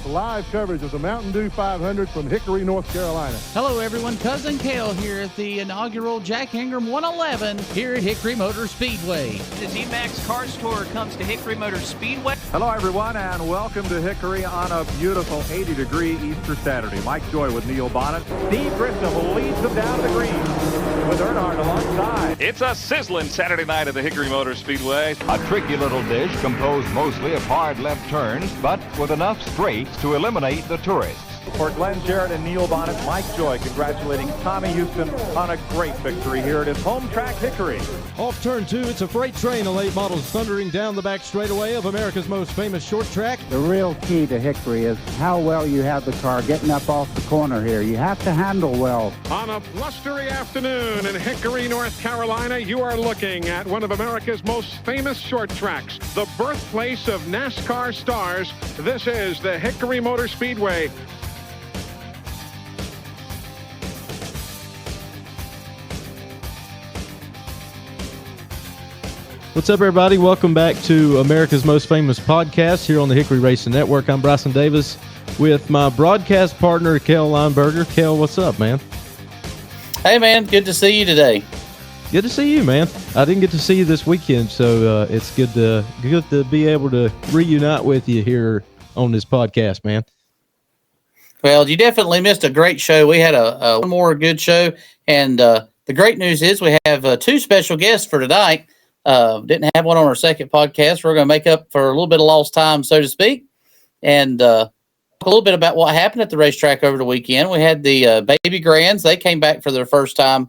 live coverage of the Mountain Dew 500 from Hickory, North Carolina. Hello, everyone. Cousin Kale here at the inaugural Jack Ingram 111 here at Hickory Motor Speedway. The Z-Max Car Store comes to Hickory Motor Speedway. Hello, everyone, and welcome to Hickory on a beautiful 80-degree Easter Saturday. Mike Joy with Neil Bonnet. Steve Grissom leads them down the green with Earnhardt alongside. It's a sizzling Saturday night at the Hickory Motor Speedway. A tricky little dish composed mostly of hard left turns, but with enough straights to eliminate the tourists. For Glenn Jarrett and Neil Bonnet, Mike Joy congratulating Tommy Houston on a great victory here at his home track, Hickory. Off turn 2, it's a freight train of late models thundering down the back straightaway of America's most famous short track. The real key to Hickory is how well you have the car getting up off the corner here. You have to handle well. On a blustery afternoon in Hickory, North Carolina, you are looking at one of America's most famous short tracks, the birthplace of NASCAR stars. This is the Hickory Motor Speedway. What's up, everybody? Welcome back to America's Most Famous Podcast here on the Hickory Racing Network. I'm Bryson Davis with my broadcast partner, Kel Lineberger. Kel, what's up, man? Hey, man. Good to see you today. Good to see you, man. I didn't get to see you this weekend, so it's good to be able to reunite with you here on this podcast, man. Well, you definitely missed a great show. We had a one more good show, and the great news is we have two special guests for tonight. Didn't have one on our second podcast. We're going to make up for a little bit of lost time, so to speak, and talk a little bit about what happened at the racetrack over the weekend. We had the Baby Grands. They came back for their first time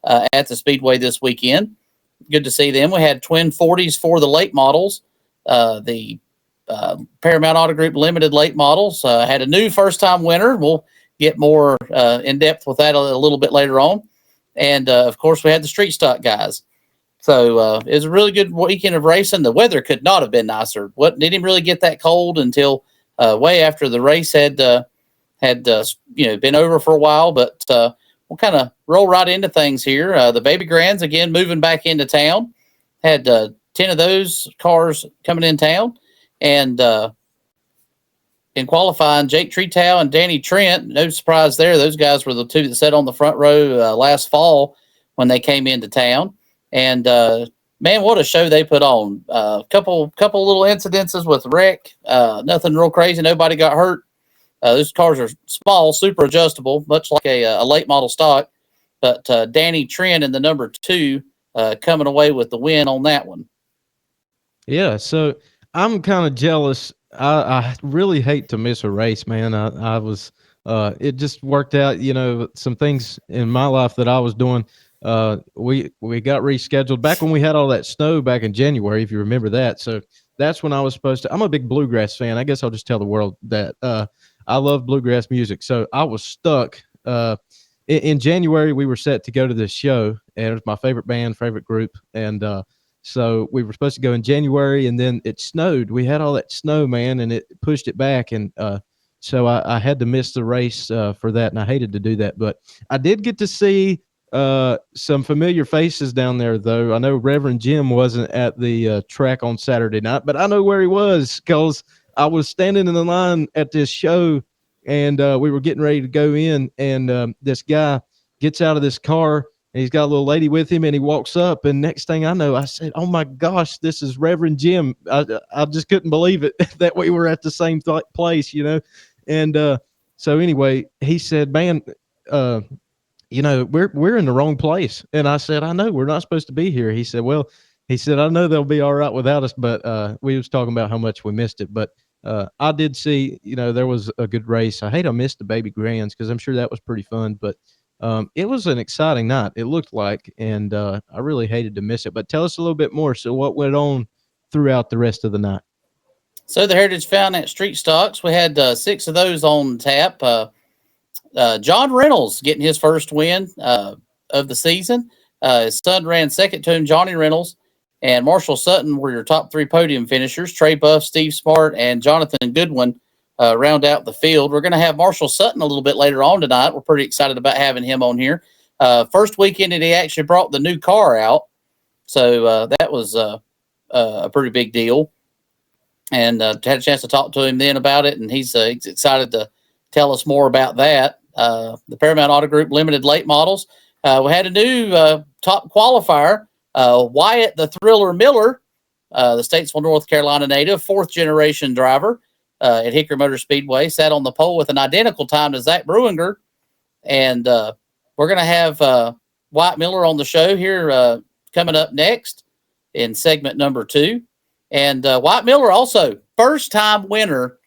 at the Speedway this weekend. Good to see them. We had twin 40s for the late models. The Paramount Auto Group Limited late models had a new first-time winner. We'll get more in-depth with that a little bit later on. And, of course, we had the street stock guys. So it was a really good weekend of racing. The weather could not have been nicer. Didn't really get that cold until way after the race had been over for a while. But we'll kind of roll right into things here. The Baby Grands, again, moving back into town. Had 10 of those cars coming in town. And in qualifying, Jake Tretow and Danny Trent, no surprise there. Those guys were the two that sat on the front row last fall when they came into town. And, man, what a show they put on. Couple little incidences with wreck. Nothing real crazy. Nobody got hurt. Those cars are small, super adjustable, much like a late model stock. But Danny Trent in the number 2 coming away with the win on that one. Yeah, so I'm kind of jealous. I really hate to miss a race, man. I was it just worked out, some things in my life that I was doing. We got rescheduled back when we had all that snow back in January, if you remember that. So that's when I was supposed to. I'm a big bluegrass fan. I guess I'll just tell the world that I love bluegrass music. So I was stuck. In January, we were set to go to this show, and it was my favorite band, favorite group. And so we were supposed to go in January, and then it snowed. We had all that snow, man, and it pushed it back. And so I had to miss the race for that, and I hated to do that. But I did get to see some familiar faces down there, though. I know Reverend Jim wasn't at the track on Saturday night, but I know where he was because I was standing in the line at this show, and we were getting ready to go in, and this guy gets out of this car, and he's got a little lady with him, and he walks up, and next thing I know, I said, "Oh my gosh, this is Reverend Jim." I just couldn't believe it that we were at the same place, And so anyway, he said, "Man, we're in the wrong place." And I said, "I know, we're not supposed to be here." He said, "I know they'll be all right without us," but we was talking about how much we missed it. But I did see, there was a good race. I hate I missed the Baby Grands because I'm sure that was pretty fun, but it was an exciting night, it looked like, and I really hated to miss it. But tell us a little bit more. So what went on throughout the rest of the night? So the Heritage found at Street Stocks, we had 6 of those on tap. John Reynolds getting his first win of the season. His son ran second to him, Johnny Reynolds, and Marshall Sutton were your top 3 podium finishers. Trey Buff, Steve Smart, and Jonathan Goodwin round out the field. We're going to have Marshall Sutton a little bit later on tonight. We're pretty excited about having him on here. First weekend that he actually brought the new car out, so that was a pretty big deal. and had a chance to talk to him then about it, and he's excited to tell us more about that. The Paramount Auto Group Limited Late Models. We had a new top qualifier, Wyatt the Thriller Miller, the Statesville, North Carolina native, 4th-generation driver at Hickory Motor Speedway, sat on the pole with an identical time to Zach Bruinger. And we're going to have Wyatt Miller on the show here coming up next in segment number 2. And Wyatt Miller also, first-time winner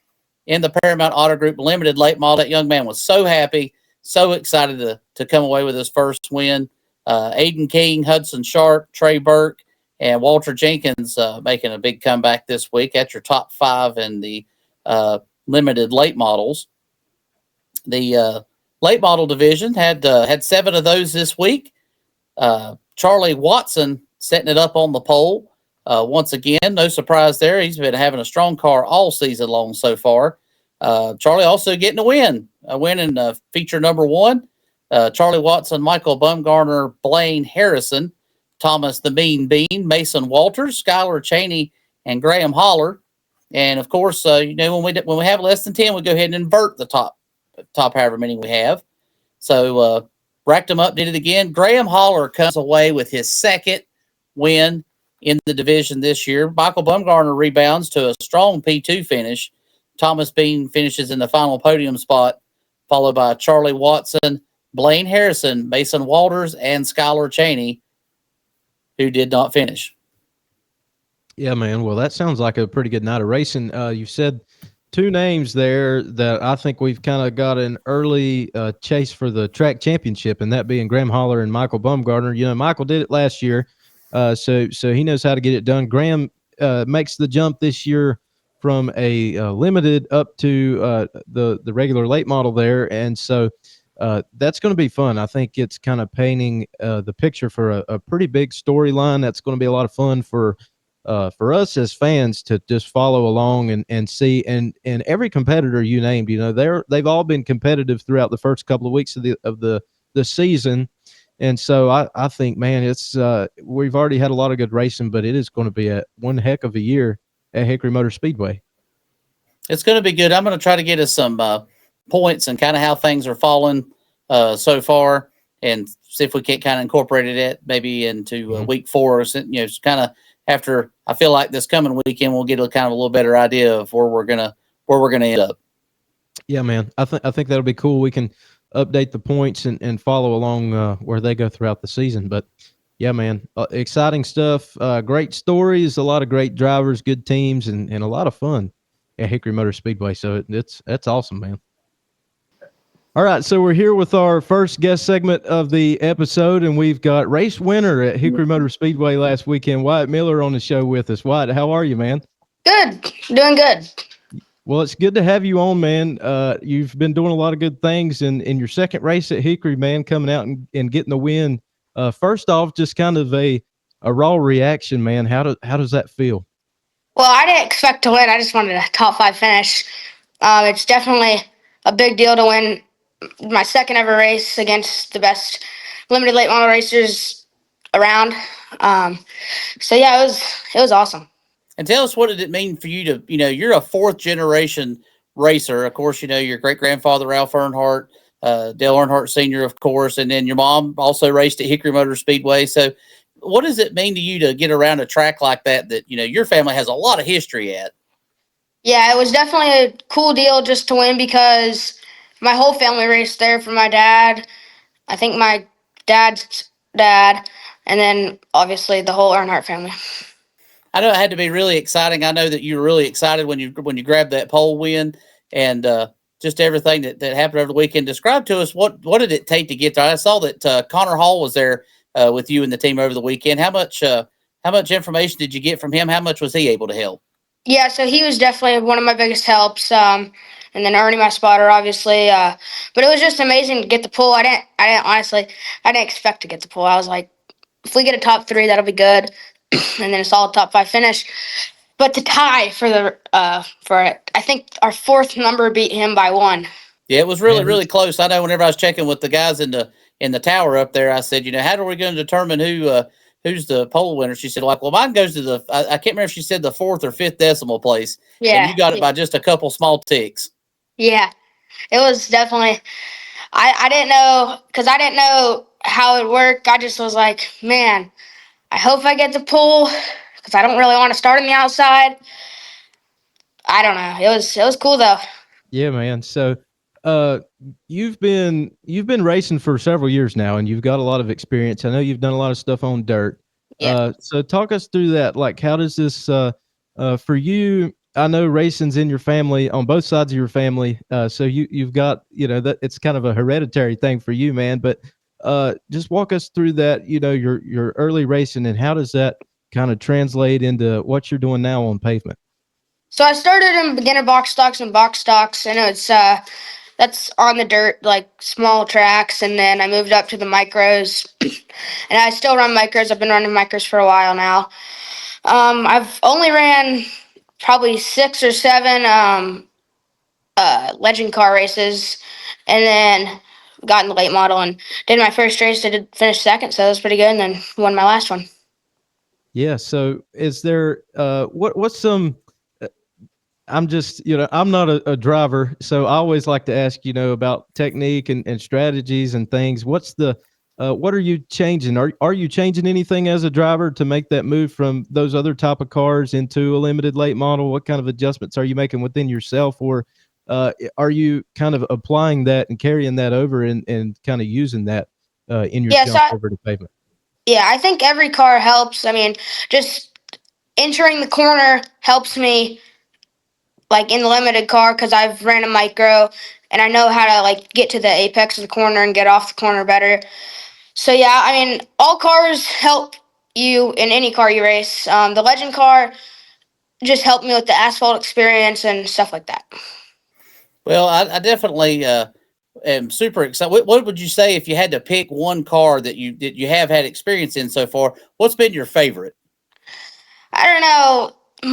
in the Paramount Auto Group Limited Late Model. That young man was so happy, so excited to come away with his first win. Aiden King, Hudson Sharp, Trey Burke, and Walter Jenkins making a big comeback this week. That's your top 5 in the limited late models. The late model division had 7 of those this week. Charlie Watson setting it up on the pole. Once again, no surprise there. He's been having a strong car all season long so far. Charlie also getting a win in feature number 1. Charlie Watson, Michael Bumgarner, Blaine Harrison, Thomas the Mean Bean, Mason Walters, Skylar Cheney, and Graham Holler. And of course, when we have less than 10, we go ahead and invert the top however many we have. So racked them up, did it again. Graham Holler comes away with his 2nd win in the division this year. Michael Bumgarner rebounds to a strong P2 finish. Thomas Bean finishes in the final podium spot, followed by Charlie Watson, Blaine Harrison, Mason Walters, and Skylar Cheney, who did not finish. Yeah, man. Well, that sounds like a pretty good night of racing. You said 2 names there that I think we've kind of got an early chase for the track championship, and that being Graham Holler and Michael Bumgarner. You know, Michael did it last year, so he knows how to get it done. Graham makes the jump this year from a limited up to the regular late model there, and so that's going to be fun. I think it's kind of painting the picture for a pretty big storyline. That's going to be a lot of fun for us as fans to just follow along and see. And every competitor you named, you know, they've all been competitive throughout the first couple of weeks of the season. And so I think, man, it's we've already had a lot of good racing, but it is going to be one heck of a year at Hickory Motor Speedway. It's going to be good. I'm going to try to get us some points and kind of how things are falling so far, and see if we can't kind of incorporate it maybe into week 4. You know, kind of after, I feel like this coming weekend we'll get a kind of a little better idea of where we're gonna end up. Yeah, man. I think that'll be cool. We can update the points and follow along where they go throughout the season. But yeah, man, exciting stuff. Great stories, a lot of great drivers, good teams, and a lot of fun at Hickory Motor Speedway. So that's awesome, man. All right, so we're here with our first guest segment of the episode, and we've got race winner at Hickory Motor Speedway last weekend, Wyatt Miller, on the show with us. Wyatt, how are you, man? Good. Doing good. Well, it's good to have you on, man. You've been doing a lot of good things in your second race at Hickory, man, coming out and getting the win. First off, just kind of a raw reaction, man. How does that feel? Well, I didn't expect to win. I just wanted a top 5 finish. It's definitely a big deal to win my second ever race against the best limited late model racers around. So yeah, it was awesome. And tell us, what did it mean for you to, you know, you're a 4th-generation racer. Of course, you know, your great-grandfather, Ralph Earnhardt, Dale Earnhardt Sr., of course, and then your mom also raced at Hickory Motor Speedway. So what does it mean to you to get around a track like that, you know, your family has a lot of history at? Yeah, it was definitely a cool deal just to win, because my whole family raced there, from my dad, I think my dad's dad, and then obviously the whole Earnhardt family. I know it had to be really exciting. I know that you were really excited when you grabbed that pole win, and just everything that happened over the weekend. Describe to us what did it take to get there. I saw that Connor Hall was there with you and the team over the weekend. How much information did you get from him? How much was he able to help? Yeah, so he was definitely one of my biggest helps. And then Ernie, my spotter, obviously. But it was just amazing to get the pole. I didn't expect to get the pole. I was like, if we get a top 3, that'll be good. And then a solid top 5 finish. But to tie for I think our 4th number beat him by 1. Yeah, it was really close. I know whenever I was checking with the guys in the tower up there, I said, you know, how are we going to determine who who's the pole winner, she said, like, well, mine goes to I can't remember if she said the 4th or 5th decimal place. Yeah. And you got it by just a couple small ticks. Yeah. It was definitely, I didn't know, because I didn't know how it worked. I just was like, man, I hope I get the pole, because I don't really want to start on the outside. I don't know. It was cool though. Yeah, man. So, you've been racing for several years now, and you've got a lot of experience. I know you've done a lot of stuff on dirt. Yeah. So talk us through that. Like, how does this, for you? I know racing's in your family, on both sides of your family. So you've got, that it's kind of a hereditary thing for you, man. But just walk us through that. Your early racing, and how does that kind of translate into what you're doing now on pavement? So I started in beginner box stocks and box stocks, and it's that's on the dirt, like small tracks, and then I moved up to the micros, and I still run micros. I've been running micros for a while now. I've only ran probably 6 or 7 legend car races, and then got in the late model and did my first race. I did finish second, so that was pretty good, and then won my last one. Yeah. So is there what's some I'm just, I'm not a driver, so I always like to ask, about technique and strategies and things. What's the what are you changing? Are you changing anything as a driver to make that move from those other type of cars into a limited late model? What kind of adjustments are you making within yourself, or are you kind of applying that and carrying that over and kind of using that in your jump over the pavement? Yeah, I think every car helps. I mean, just entering the corner helps me, like in the limited car, because I've ran a micro and I know how to like get to the apex of the corner and get off the corner better. So yeah, I mean, all cars help you in any car you race. The legend car just helped me with the asphalt experience and stuff like that. Well, I definitely am super excited. What would you say if you had to pick one car that you have had experience in so far? What's been your favorite? I don't know. The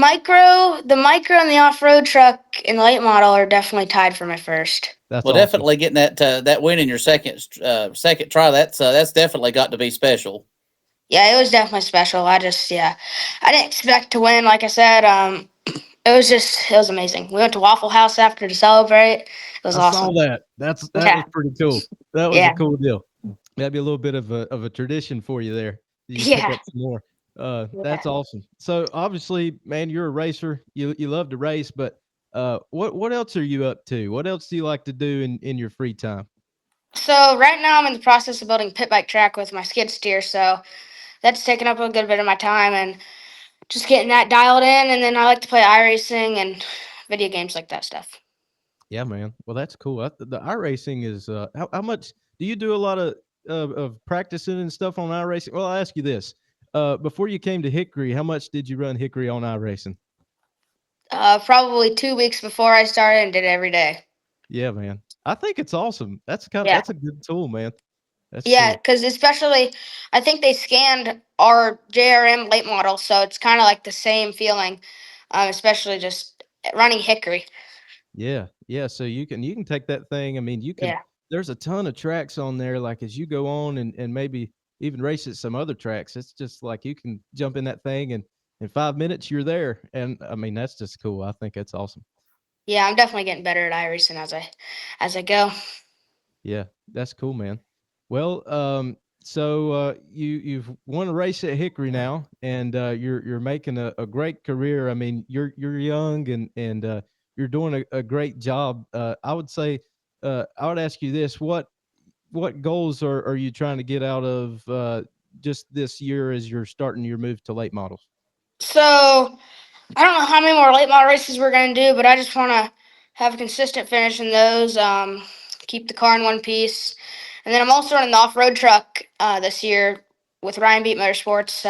micro and the off-road truck in the late model are definitely tied for my first. That's well, awesome. Definitely getting that win in your second try. That's definitely got to be special. Yeah, it was definitely special. I didn't expect to win. Like I said, it was amazing. We went to Waffle House after to celebrate. It was awesome. I saw that. That was pretty cool. That was a cool deal. That'd be a little bit of a tradition for you there. You pick up some more. That's awesome. So obviously, man, you're a racer. You love to race, but what else are you up to? What else do you like to do in your free time? So right now I'm in the process of building a pit bike track with my skid steer. So that's taking up a good bit of my time and just getting that dialed in. And then I like to play iRacing and video games like that stuff. Yeah, man. Well, that's cool. The iRacing is how much do you do a lot of practicing and stuff on iRacing? Well, I'll ask you this. Before you came to Hickory, how much did you run Hickory on iRacing? Probably 2 weeks before I started and did it every day. Yeah, man. I think it's awesome. That's that's a good tool, man. That's yeah, cool. because especially I think they scanned our JRM late model, so it's kind of like the same feeling, especially just running Hickory. Yeah, yeah. So you can take that thing. I mean, you can. Yeah. There's a ton of tracks on there. Like as you go on and maybe even race at some other tracks, it's just like you can jump in that thing and in 5 minutes you're there. And I mean, that's just cool. I think that's awesome. Yeah, I'm definitely getting better at iRacing as I go. Yeah, that's cool, man. Well, so you've won a race at Hickory now, and you're making a great career. I mean, you're young and you're doing a great job. I would say, I would ask you this: what goals are you trying to get out of just this year as you're starting your move to late models? So I don't know how many more late model races we're going to do, but I just want to have a consistent finish in those, keep the car in one piece. And then I'm also running the off-road truck this year with Ryan Beat Motorsports.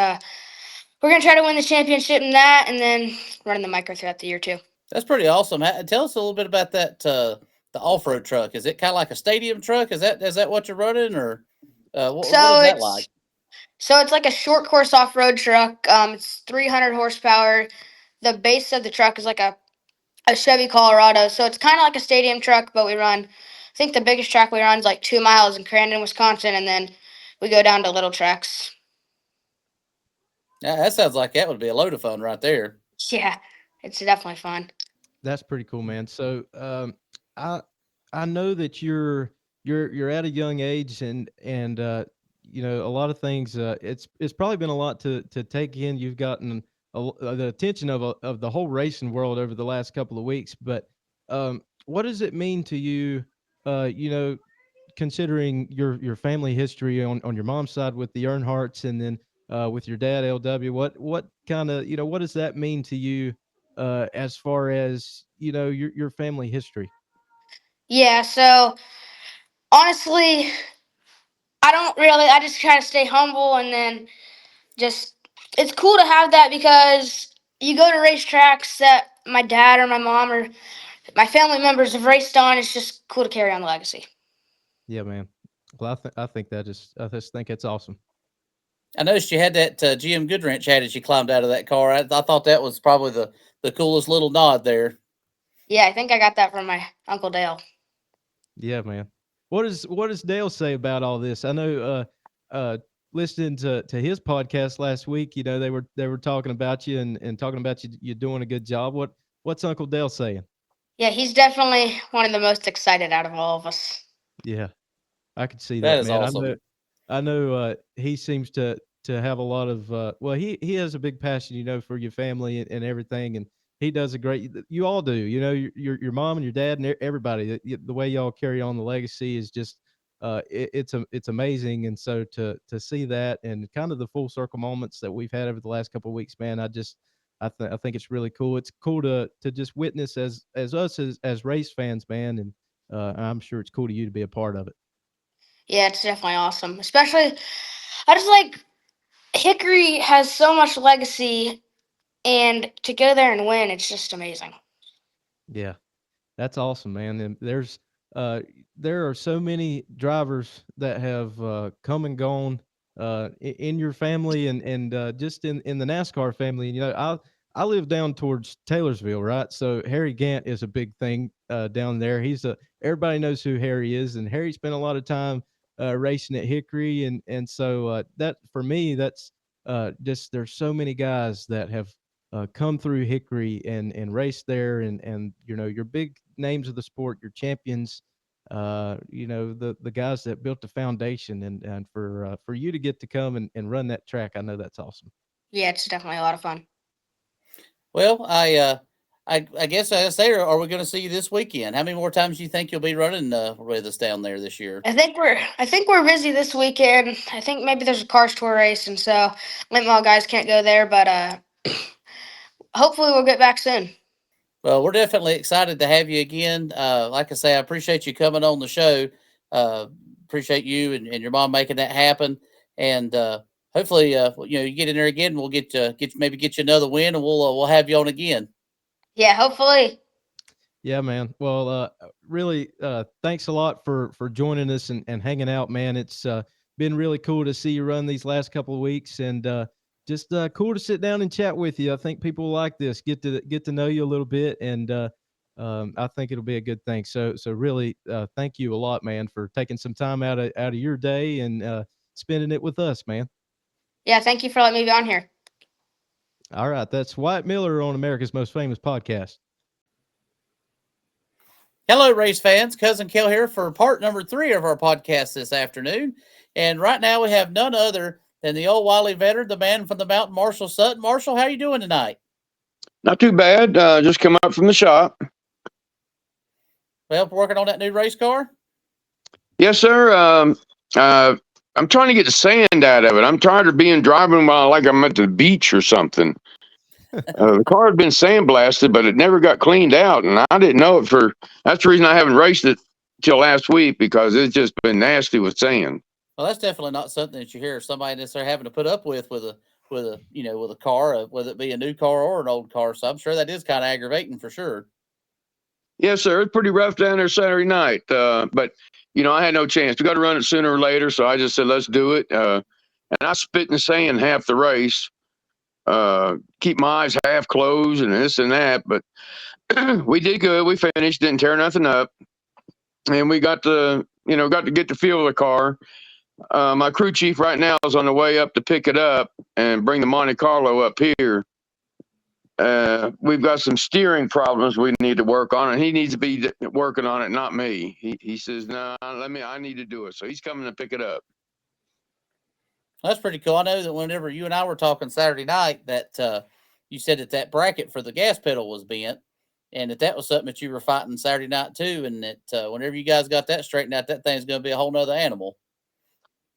We're going to try to win the championship in that and then running the micro throughout the year too. That's pretty awesome. Tell us a little bit about that, the off-road truck. Is it kind of like a stadium truck? Is that what you're running, or what is that like? So it's like a short course off-road truck. It's 300 horsepower. The base of the truck is like a Chevy Colorado. So it's kind of like a stadium truck, but I think the biggest track we run is like 2 miles in Crandon, Wisconsin, and then we go down to little tracks. Yeah, that sounds like that would be a load of fun right there. Yeah, it's definitely fun. That's pretty cool, man. So, I I know that you're at a young age, and a lot of things. It's probably been a lot to take in. You've gotten the attention of the whole racing world over the last couple of weeks. But what does it mean to you? Considering your family history on your mom's side with the Earnhardts, and then with your dad LW, what kind of what does that mean to you as far as your family history? Yeah, so honestly, I just try to stay humble, and then just it's cool to have that because you go to racetracks that my dad or my mom or my family members have raced on. It's just cool to carry on the legacy. Yeah, man. Well, I just think it's awesome. I noticed you had that GM Goodwrench hat as you climbed out of that car. I thought that was probably the coolest little nod there. Yeah, I think I got that from my Uncle Dale. Yeah, man. What does Dale say about all this? I know listening to his podcast last week, they were talking about you and talking about you doing a good job. What's Uncle Dale saying? Yeah, he's definitely one of the most excited out of all of us. Yeah, I could see That that, is man. awesome. I know he seems to have a lot of well, he has a big passion, for your family and everything, and he does a great. You all do, your mom and your dad and everybody. The way y'all carry on the legacy is just it's amazing, and so to see that and kind of the full circle moments that we've had over the last couple of weeks, man, I think it's really cool. It's cool to just witness as us as race fans, man, and I'm sure it's cool to you to be a part of it. Yeah, it's definitely awesome. Especially, I just like Hickory has so much legacy, and to go there and win, it's just amazing. Yeah. That's awesome, man. And uh there are so many drivers that have come and gone in your family and just in the NASCAR family. And I live down towards Taylorsville, right? So Harry Gant is a big thing down there. Everybody knows who Harry is, and Harry spent a lot of time racing at Hickory, and so that for me that's just there's so many guys that have come through Hickory and raced there, and your big names of the sport, your champions, the guys that built the foundation, and for you to get to come and run that track, I know that's awesome. Yeah, it's definitely a lot of fun. Well, I guess I say, are we going to see you this weekend? How many more times do you think you'll be running with us down there this year? I think we're busy this weekend. I think maybe there's a cars tour race, and so Late Model guys can't go there, but hopefully we'll get back soon. Well, we're definitely excited to have you again. Like I say, I appreciate you coming on the show. Appreciate you and your mom making that happen. And hopefully, you get in there again. We'll get you another win, and we'll have you on again. Yeah, hopefully. Yeah, man. Well, really, thanks a lot for joining us and hanging out, man. It's been really cool to see you run these last couple of weeks, and just cool to sit down and chat with you. I think people will like this, get to know you a little bit, and I think it'll be a good thing. So really, thank you a lot, man, for taking some time out of your day and spending it with us, man. Yeah, thank you for letting me be on here. All right, that's Wyatt Miller on America's Most Famous Podcast. Hello, race fans. Cousin Kel here for part number 3 of our podcast this afternoon. And right now we have none other than the old Wiley veteran, the man from the mountain, Marshall Sutton. Marshall, how are you doing tonight? Not too bad. Just come up from the shop. Well, working on that new race car? Yes, sir. I'm trying to get the sand out of it. I'm tired of driving while like I'm at the beach or something. The car had been sandblasted, but it never got cleaned out, and I didn't know it that's the reason I haven't raced it till last week, because it's just been nasty with sand. Well, that's definitely not something that you hear somebody necessarily having to put up with a car, whether it be a new car or an old car. So I'm sure that is kind of aggravating for sure. Yes, sir. It's pretty rough down there Saturday night, but I had no chance. We got to run it sooner or later, so I just said let's do it. And I spit in the sand half the race. Keep my eyes half closed and this and that, but we did good. We finished, didn't tear nothing up, and we got to get the feel of the car. My crew chief right now is on the way up to pick it up and bring the Monte Carlo up here. We've got some steering problems we need to work on, and he needs to be working on it, not me. He says, "No, I need to do it." So he's coming to pick it up. That's pretty cool. I know that whenever you and I were talking Saturday night, that you said that bracket for the gas pedal was bent, and that was something that you were fighting Saturday night too, and that whenever you guys got that straightened out, that thing's going to be a whole nother animal.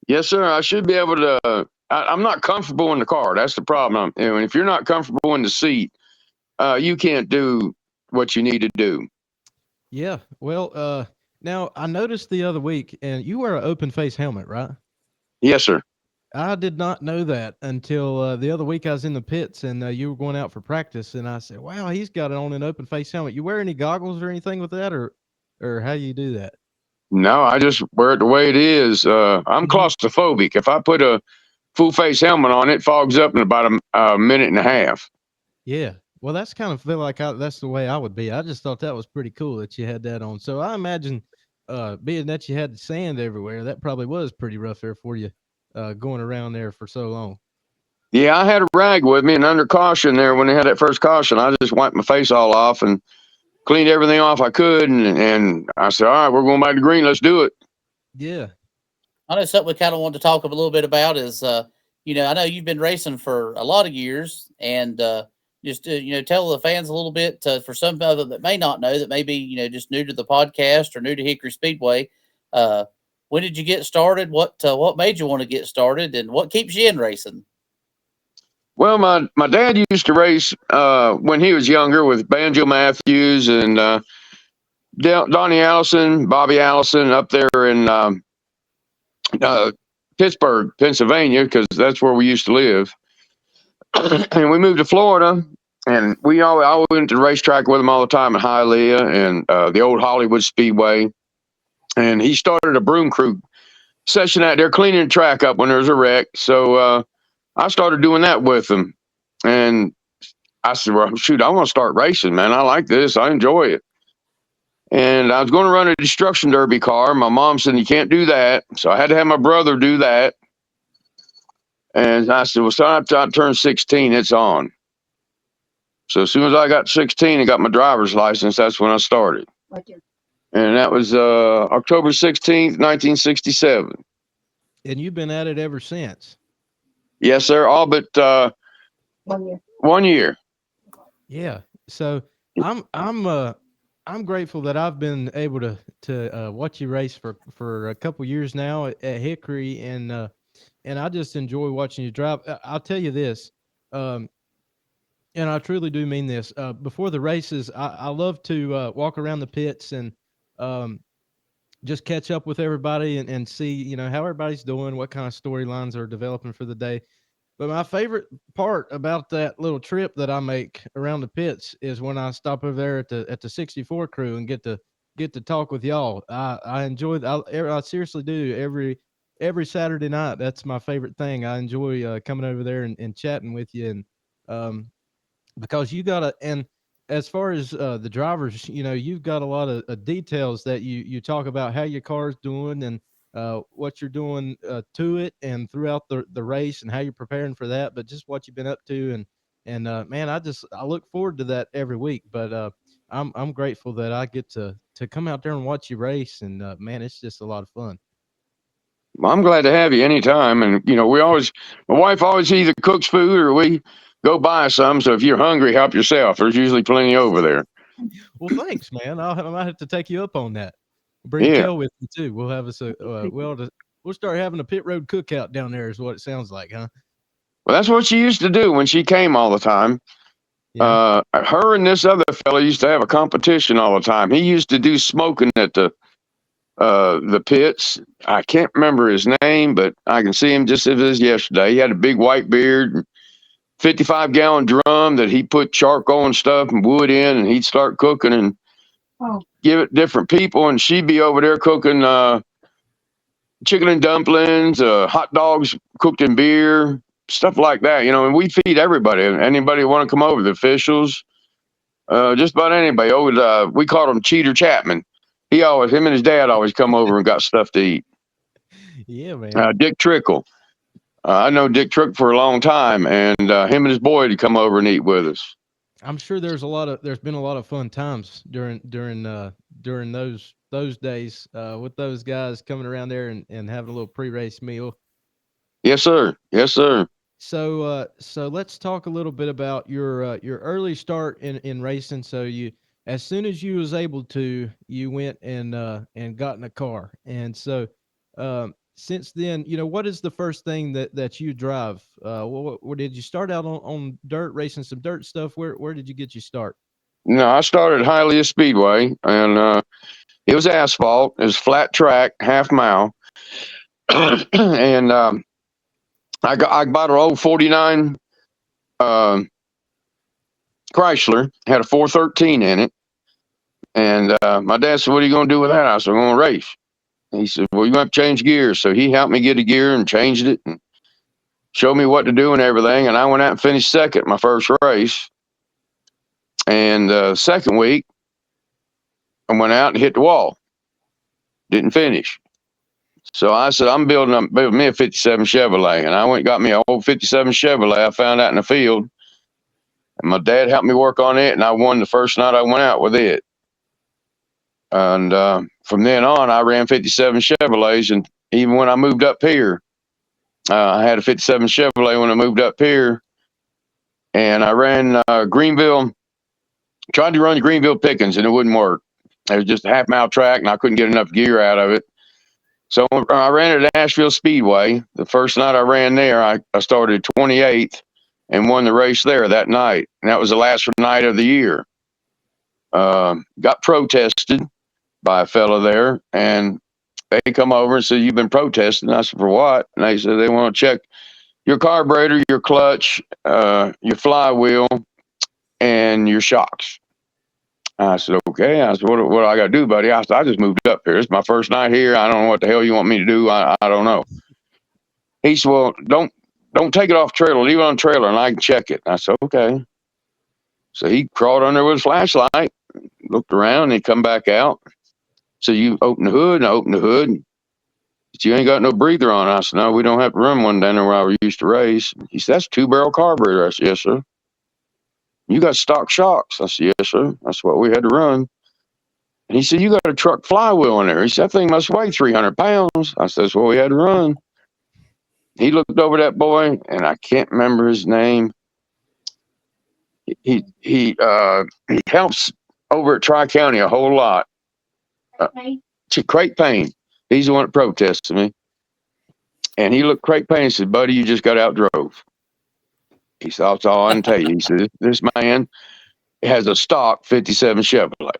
Yes, sir. I should be able to. I'm not comfortable in the car. That's the problem. If you're not comfortable in the seat, you can't do what you need to do. Yeah. Well, now I noticed the other week, and you wear an open face helmet, right? Yes, sir. I did not know that until the other week I was in the pits and you were going out for practice, and I said, "Wow, he's got it on an open face helmet." You wear any goggles or anything with that, or how you do that? No, I just wear it the way it is. I'm claustrophobic. If I put a full face helmet on, it fogs up in about a minute and a half. Yeah. Well, that's kind of feel like that's the way I would be. I just thought that was pretty cool that you had that on. So I imagine, being that you had the sand everywhere, that probably was pretty rough there for you, going around there for so long. Yeah, I had a rag with me, and under caution there, when they had that first caution, I just wiped my face all off and cleaned everything off I could, and I said, "All right, we're going back to green. Let's do it." Yeah. I know something we kind of wanted to talk a little bit about is, I know you've been racing for a lot of years, and just tell the fans a little bit for some of them that may not know, that may be just new to the podcast or new to Hickory Speedway. When did you get started? What made you want to get started, and what keeps you in racing? Well, my dad used to race when he was younger with Banjo Matthews and Donnie Allison, Bobby Allison up there in Pittsburgh, Pennsylvania, because that's where we used to live. And we moved to Florida, and I went to the racetrack with him all the time in Hialeah and the old Hollywood Speedway. And he started a broom crew session out there cleaning the track up when there was a wreck. So I started doing that with him. And I said, "Well, shoot, I want to start racing, man. I like this. I enjoy it." And I was going to run a destruction derby car. My mom said, "You can't do that." So I had to have my brother do that. And I said, "Well, so after I turned 16, it's on." So as soon as I got 16 and got my driver's license, that's when I started. And that was October 16th, 1967. And you've been at it ever since? Yes, sir. All but 1 year. Yeah. So I'm grateful that I've been able to watch you race for a couple years now at Hickory, and I just enjoy watching you drive. I'll tell you this, and I truly do mean this. Before the races, I love to walk around the pits and just catch up with everybody and see how everybody's doing, what kind of storylines are developing for the day. But my favorite part about that little trip that I make around the pits is when I stop over there at the 64 crew and get to talk with y'all. I enjoy I seriously do every Saturday night. That's my favorite thing. I enjoy coming over there and chatting with you, and because you gotta, and as far as the drivers, you've got a lot of details that you talk about how your car's doing and what you're doing to it and throughout the race and how you're preparing for that, but just what you've been up to, and man, I look forward to that every week. But I'm grateful that I get to come out there and watch you race, and man, it's just a lot of fun. Well, I'm glad to have you anytime. And my wife always either cooks food or we go buy some. So if you're hungry, help yourself. There's usually plenty over there. Well, thanks, man. I might have to take you up on that. Bring Kel with me too. We'll have we'll start having a pit road cookout down there, is what it sounds like, huh? Well, that's what she used to do when she came all the time. Yeah. Her and this other fella used to have a competition all the time. He used to do smoking at the pits. I can't remember his name, but I can see him just as it was yesterday. He had a big white beard, 55-gallon drum that he put charcoal and stuff and wood in, and he'd start cooking and give it different people. And she'd be over there cooking chicken and dumplings, hot dogs cooked in beer, stuff like that. And we feed everybody. Anybody want to come over, the officials, just about anybody. We called him Cheater Chapman. Him and his dad always come over and got stuff to eat. Yeah, man. Dick Trickle. I know Dick Trickle for a long time, and him and his boy to come over and eat with us. I'm sure there's been a lot of fun times during those days with those guys coming around there and having a little pre-race meal. Yes, sir. Yes, sir. So let's talk a little bit about your early start in racing. So as soon as you was able to, you went and got in a car. And so since then, what is the first thing that you drive? What did you start out on dirt, racing some dirt stuff? Where did you get your start? No, I started at Hialeah Speedway, and it was asphalt. It was flat track, half mile, and I bought an old '49 Chrysler. Had a 413 in it, and my dad said, "What are you going to do with that?" I said, "I'm going to race." He said, "Well, you're going to have to change gears." So he helped me get a gear and changed it and showed me what to do and everything. And I went out and finished second my first race. And second week, I went out and hit the wall. Didn't finish. So I said, I'm building me a 57 Chevrolet. And I went and got me an old 57 Chevrolet I found out in the field. And my dad helped me work on it. And I won the first night I went out with it. And from then on, I ran 57 Chevrolets. And even when I moved up here, I had a 57 Chevrolet when I moved up here. And I ran Greenville, tried to run the Greenville Pickens, and it wouldn't work. It was just a half-mile track, and I couldn't get enough gear out of it. So I ran at Asheville Speedway. The first night I ran there, I started 28th and won the race there that night. And that was the last night of the year. Got protested by a fella there, and they come over and said, "You've been protesting." I said, "For what?" And they said they want to check your carburetor, your clutch, your flywheel, and your shocks. I said, "Okay." I said, what do I got to do, buddy? I said, "I just moved up here. It's my first night here. I don't know what the hell you want me to do. I don't know." He said, "Well, don't take it off trailer. Leave it on trailer and I can check it." I said, "Okay." So he crawled under with his flashlight, looked around, and he come back out. So you open the hood, and I opened the hood. He said, "You ain't got no breather on." I said, "No, we don't have to run one down there where I used to race." He said, "That's 2-barrel carburetor." I said, "Yes, sir." "You got stock shocks?" I said, "Yes, sir. That's what we had to run." And he said, "You got a truck flywheel in there." He said, "That thing must weigh 300 pounds. I said, "That's what we had to run." He looked over that boy, and I can't remember his name. He helps over at Tri-County a whole lot. Crate Payne. He's the one that protested me. And he looked Crate Payne and said, "Buddy, you just got outdrove." He said, "That's all I can tell you." He said, "This man has a stock 57 Chevrolet."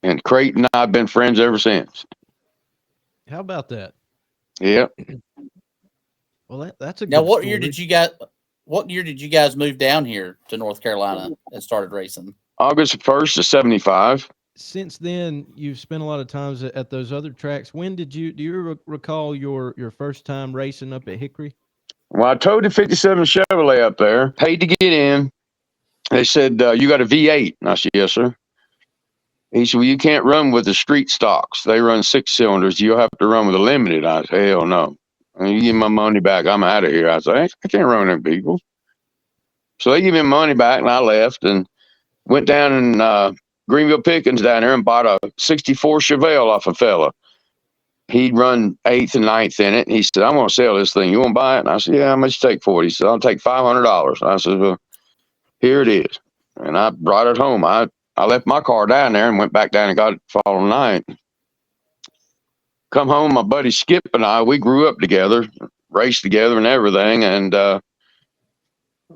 And Crate and I have been friends ever since. How about that? Yeah. Well, that's a good Now, what story. year did you guys move down here to North Carolina and started racing? August 1st of 75. Since then, you've spent a lot of times at those other tracks. When do you recall your first time racing up at Hickory? Well, I towed the 57 Chevrolet up there, paid to get in. They said, "You got a V8. And I said, "Yes, sir." He said, "Well, you can't run with the street stocks. They run 6 cylinders. You'll have to run with a limited." I said, "Hell no. You give me my money back, I'm out of here." I said, "I can't run them people." So they give me money back, and I left and went down in Greenville Pickens down there and bought a 64 Chevelle off a fella. He'd run 8th and 9th in it. And he said, "I'm going to sell this thing. You want to buy it?" And I said, "Yeah, how much you take for it?" He said, "I'll take $500. I said, "Well, here it is." And I brought it home. I left my car down there and went back down and got it the following night. Come home, my buddy Skip and I, we grew up together, raced together and everything. And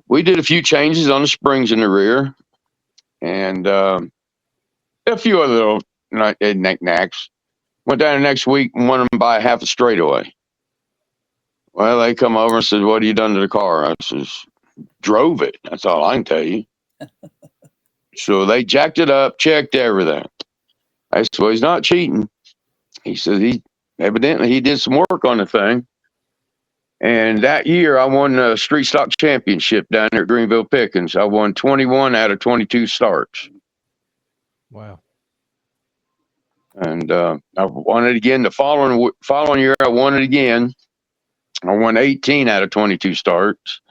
we did a few changes on the springs in the rear and a few other little knickknacks. Went down the next week and wanted to buy half a straightaway. Well, they come over and said, "What have you done to the car?" I says, "Drove it. That's all I can tell you." So they jacked it up, checked everything. I said, "Well, he's not cheating." He said he did some work on the thing. And that year I won the street stock championship down there at Greenville Pickens. I won 21 out of 22 starts. Wow. And I won it again the following year. I won it again. I won 18 out of 22 starts.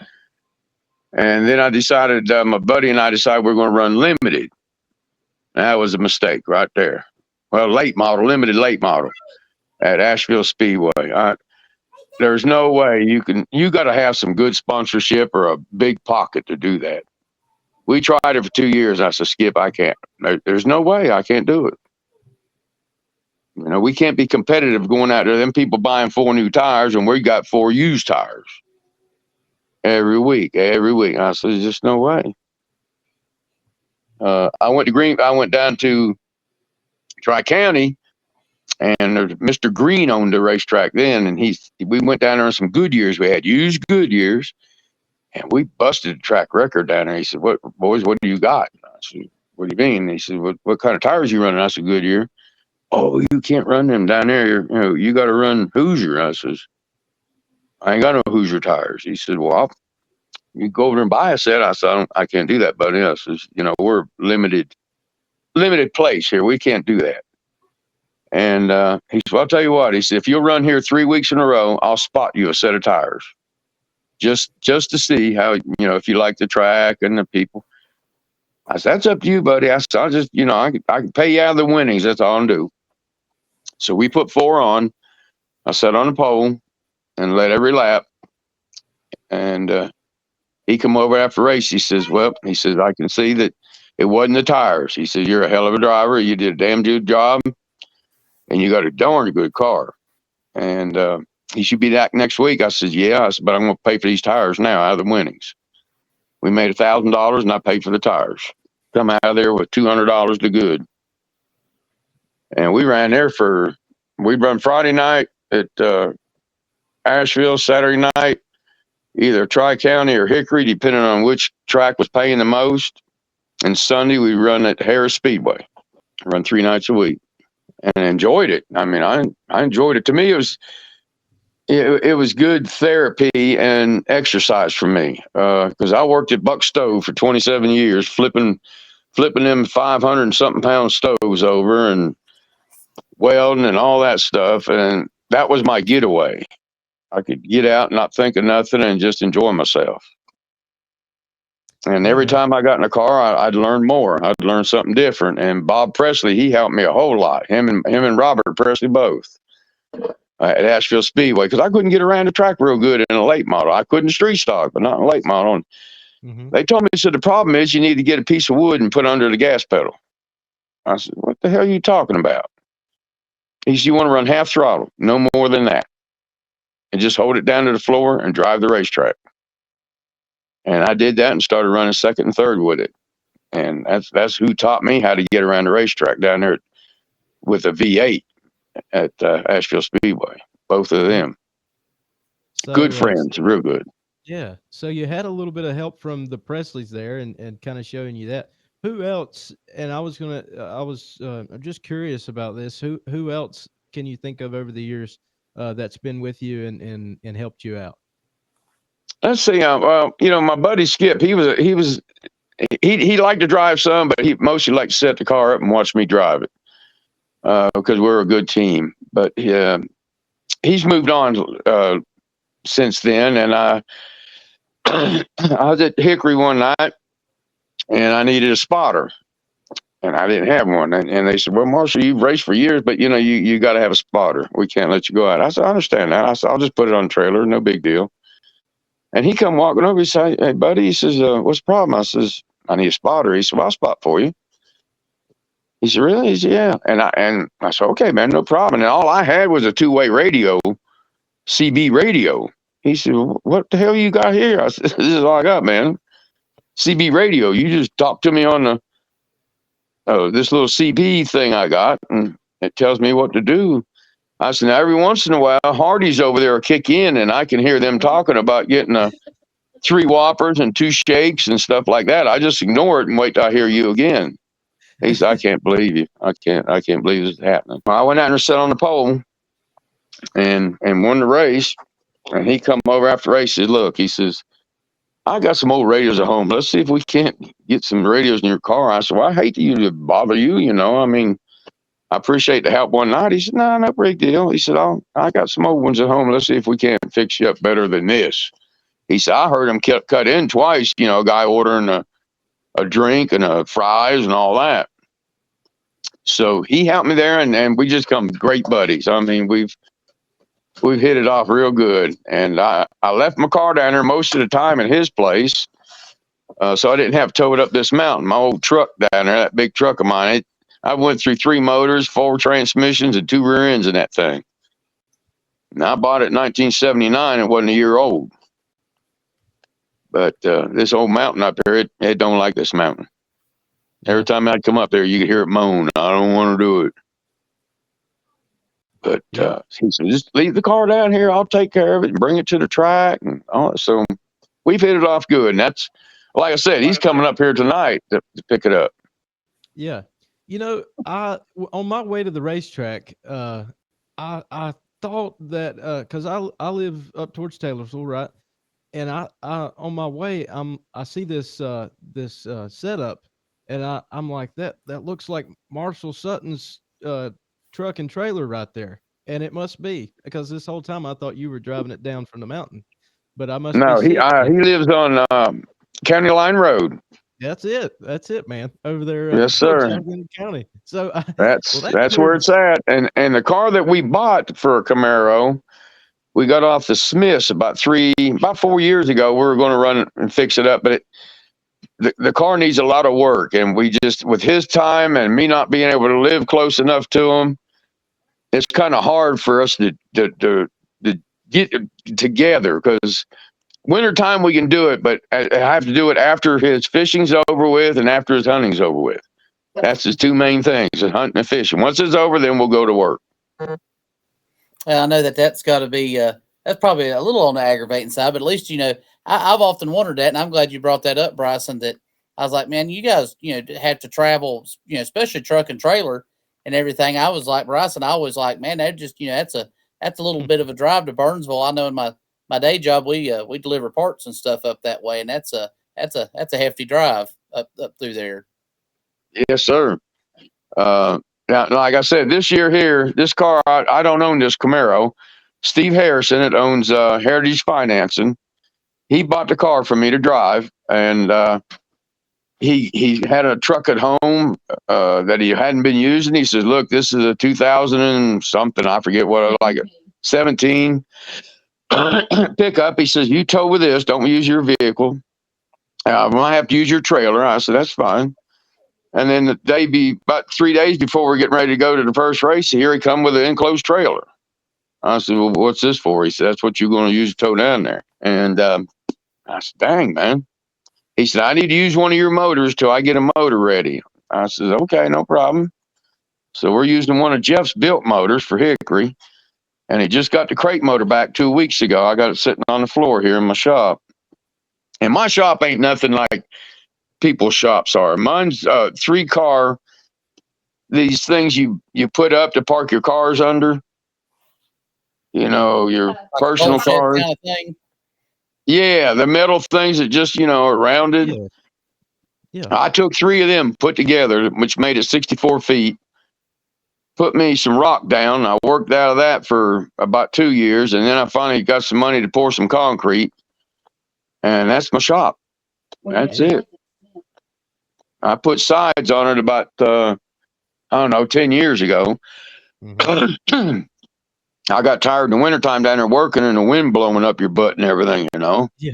And then I decided, my buddy and I decided we're going to run limited. That was a mistake right there. Well, limited late model at Asheville Speedway. There's no way you got to have some good sponsorship or a big pocket to do that. We tried it for 2 years. I said, Skip, I can't. There's no way I can't do it. You know, we can't be competitive going out there. Them people buying 4 new tires and we got 4 used tires every week. I said, there's just no way. I went down to Tri-County, and Mr. Green owned the racetrack then, and we went down there on some Goodyears. We had used Goodyears, and we busted a track record down there. He said, "What, boys? What do you got?" I said, "What do you mean?" He said, "What kind of tires you running?" I said, "Goodyear." "Oh, you can't run them down there. You got to run Hoosier." I says, "I ain't got no Hoosier tires." He said, "Well, you go over there and buy a set." I said, I can't do that, buddy. I says, we're limited place here. We can't do that. And he said, well, I'll tell you what. He said, if you'll run here 3 weeks in a row, I'll spot you a set of tires. Just to see how, if you like the track and the people. I said, that's up to you, buddy. I said, I'll just, I can pay you out of the winnings. That's all I'll do. So we put 4 on. I sat on the pole and led every lap. And he come over after the race. He says, I can see that it wasn't the tires. He says, you're a hell of a driver. You did a damn good job. And you got a darn good car. And he should be back next week. I said, yeah. I said, but I'm going to pay for these tires now out of the winnings. We made $1,000 and I paid for the tires. Come out of there with $200 to good. And we ran there we run Friday night at Asheville, Saturday night, either Tri-County or Hickory, depending on which track was paying the most. And Sunday we run at Harris Speedway. Run 3 nights a week. And enjoyed it. I mean, I enjoyed it. To me, it was good therapy and exercise for me. Because I worked at Buck Stove for 27 years, flipping them 500 and something pound stoves over and welding and all that stuff. And that was my getaway. I could get out and not think of nothing and just enjoy myself. And every time I got in a car, I'd learn more. I'd learn something different. And Bob Presley, he helped me a whole lot. Him and Robert Presley both at Asheville Speedway, because I couldn't get around the track real good in a late model. I couldn't street stock, but not in a late model. And they told me, they said, the problem is you need to get a piece of wood and put it under the gas pedal. I said, what the hell are you talking about? He said, you want to run half throttle, no more than that. And just hold it down to the floor and drive the racetrack. And I did that and started running second and third with it. And that's who taught me how to get around the racetrack down there with a V8 at Asheville Speedway. Both of them. So, good friends, real good. Yeah. So you had a little bit of help from the Presleys there and kind of showing you that. Who else? And I'm just curious about this. Who else can you think of over the years that's been with you and helped you out? Let's see. Well, my buddy Skip, he liked to drive some, but he mostly liked to set the car up and watch me drive it because we're a good team. But he's moved on since then. And I was at Hickory one night, and I needed a spotter, and I didn't have one. And they said, "Well, Marshall, you've raced for years, but you got to have a spotter. We can't let you go out." I said, "I understand that." I said, "I'll just put it on the trailer. No big deal." And he come walking over. He said, "Hey, buddy," he says, "what's the problem?" I says, "I need a spotter." He said, "Well, I'll spot for you." He said, "Really?" He said, "Yeah." And I said, "Okay, man, no problem." And all I had was a 2-way radio, CB radio. He said, "What the hell you got here?" I said, "This is all I got, man. CB radio. You just talk to me on this little CB thing I got, and it tells me what to do." I said, "Now, every once in a while, Hardy's over there will kick in, and I can hear them talking about getting 3 whoppers and 2 shakes and stuff like that. I just ignore it and wait till I hear you again." He said, "I can't believe you. I can't believe this is happening." I went out and sat on the pole and won the race. And he come over after the race. He said, "Look," he says, "I got some old radios at home. Let's see if we can't get some radios in your car." I said, "Well, I hate to bother you. I mean, I appreciate the help one night. He said, no, no big deal. He said, I got some old ones at home. Let's see if we can't fix you up better than this. He said, I heard him cut in twice, a guy ordering a drink and fries and all that. So he helped me there, and we just become great buddies. I mean, we've hit it off real good. And I left my car down there most of the time in his place, so I didn't have to tow it up this mountain. My old truck down there, that big truck of mine, I went through 3 motors, 4 transmissions, and 2 rear ends in that thing. And I bought it in 1979. It wasn't a year old. But this old mountain up there, it don't like this mountain. Every time I'd come up there, you could hear it moan. I don't want to do it. But he said, just leave the car down here. I'll take care of it and bring it to the track. And so we've hit it off good. And that's, like I said, he's coming up here tonight to pick it up. Yeah. On my way to the racetrack, I thought that because I live up towards Taylorsville, right? And I on my way, I see this setup, and I'm like, that looks like Marshall Sutton's truck and trailer right there, and it must be, because this whole time I thought you were driving it down from the mountain, but I must. No, he lives on County Line Road. That's it, man. Over there. Yes, sir. County. So that's where it's at. And the car that we bought for a Camaro, we got off the Smiths about 4 years ago. We were going to run and fix it up, but the car needs a lot of work. And we just, with his time and me not being able to live close enough to him, it's kind of hard for us to get together, because wintertime we can do it, but I have to do it after his fishing's over with and after his hunting's over with. That's his 2 main things, is hunting and fishing. Once it's over, then we'll go to work. Well, I know that's got to be that's probably a little on the aggravating side, but at least I've often wondered that, and I'm glad you brought that up, Bryson. That I was like, man, you guys have to travel, especially truck and trailer and everything. I was like Bryson. I was like, man, that just that's a little bit of a drive to Burnsville. I know in my day job, we deliver parts and stuff up that way, and that's a hefty drive up through there. Yes, sir. Now, like I said, this year here, this car, I don't own this Camaro. Steve Harrison, that owns Heritage Financing, he bought the car for me to drive, and he had a truck at home that he hadn't been using. He says, look, this is a 2000 and something, I forget what I like it, 17 pickup. He says, you tow with this, don't use your vehicle. I might have to use your trailer. I said, that's fine. And then about 3 days before we're getting ready to go to the first race, here he come with an enclosed trailer. I said, well, what's this for? He said, that's what you're going to use to tow down there. And I said, dang, man. He said, I need to use one of your motors till I get a motor ready. I said, okay, no problem. So we're using one of Jeff's built motors for Hickory. And he just got the crate motor back 2 weeks ago. I got it sitting on the floor here in my shop. And my shop ain't nothing like people's shops are. Mine's 3-car, these things you put up to park your cars under. Your like personal cars. Kind of thing. Yeah, the metal things that just, are rounded. Yeah. I took 3 of them put together, which made it 64 feet. Put me some rock down. I worked out of that for about 2 years, and then I finally got some money to pour some concrete, and that's my shop. That's it. I put sides on it about, 10 years ago. Mm-hmm. I got tired in the wintertime down there working and the wind blowing up your butt and everything, Yeah.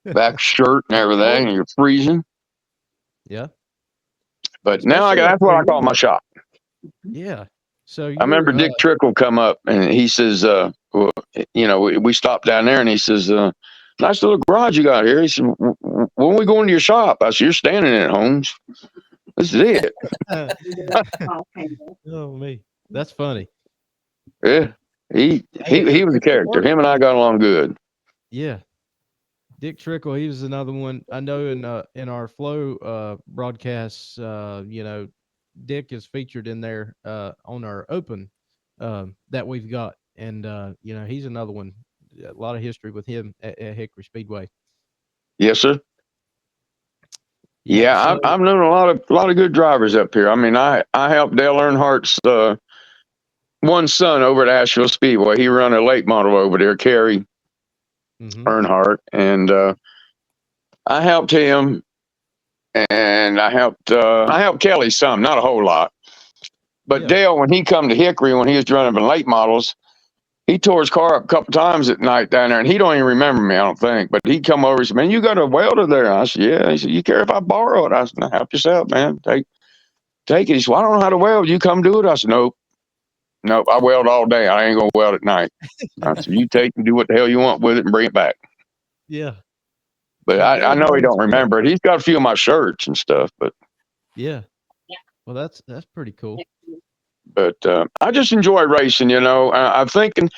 back shirt and everything, and you're freezing. Yeah. But now that's what I call my shop. Yeah. So I remember Dick Trickle come up and he says, we stopped down there and he says, nice little garage you got here. He said, when we going to your shop? I said, you're standing in it, Holmes. This is it. Oh, me. That's funny. Yeah. He was a character. Him and I got along good. Yeah. Dick Trickle, he was another one. I know in our Flow broadcasts, Dick is featured in there on our open that we've got. And, he's another one. A lot of history with him at Hickory Speedway. Yes, sir. Yeah, So, I've known a lot of good drivers up here. I mean, I helped Dale Earnhardt's one son over at Asheville Speedway. He run a late model over there, Kerry Earnhardt, and I helped him, and I helped Kelly some, not a whole lot. But Dale, when he come to Hickory, when he was running late models, he tore his car up a couple times at night down there, and he don't even remember me, I don't think. But he'd come over and said, "Man, you got a welder there?" I said, "Yeah." He said, "You care if I borrow it?" I said, "No, help yourself, man. Take it." He said, "Well, I don't know how to weld. You come do it." I said, "Nope. I weld all day. I ain't gonna weld at night." I said, "You take and do what the hell you want with it and bring it back." Yeah. But So I know he Kelly don't remember it. He's got a few of my shirts and stuff, but Yeah. Well, that's pretty cool. but I just enjoy racing. I'm thinking,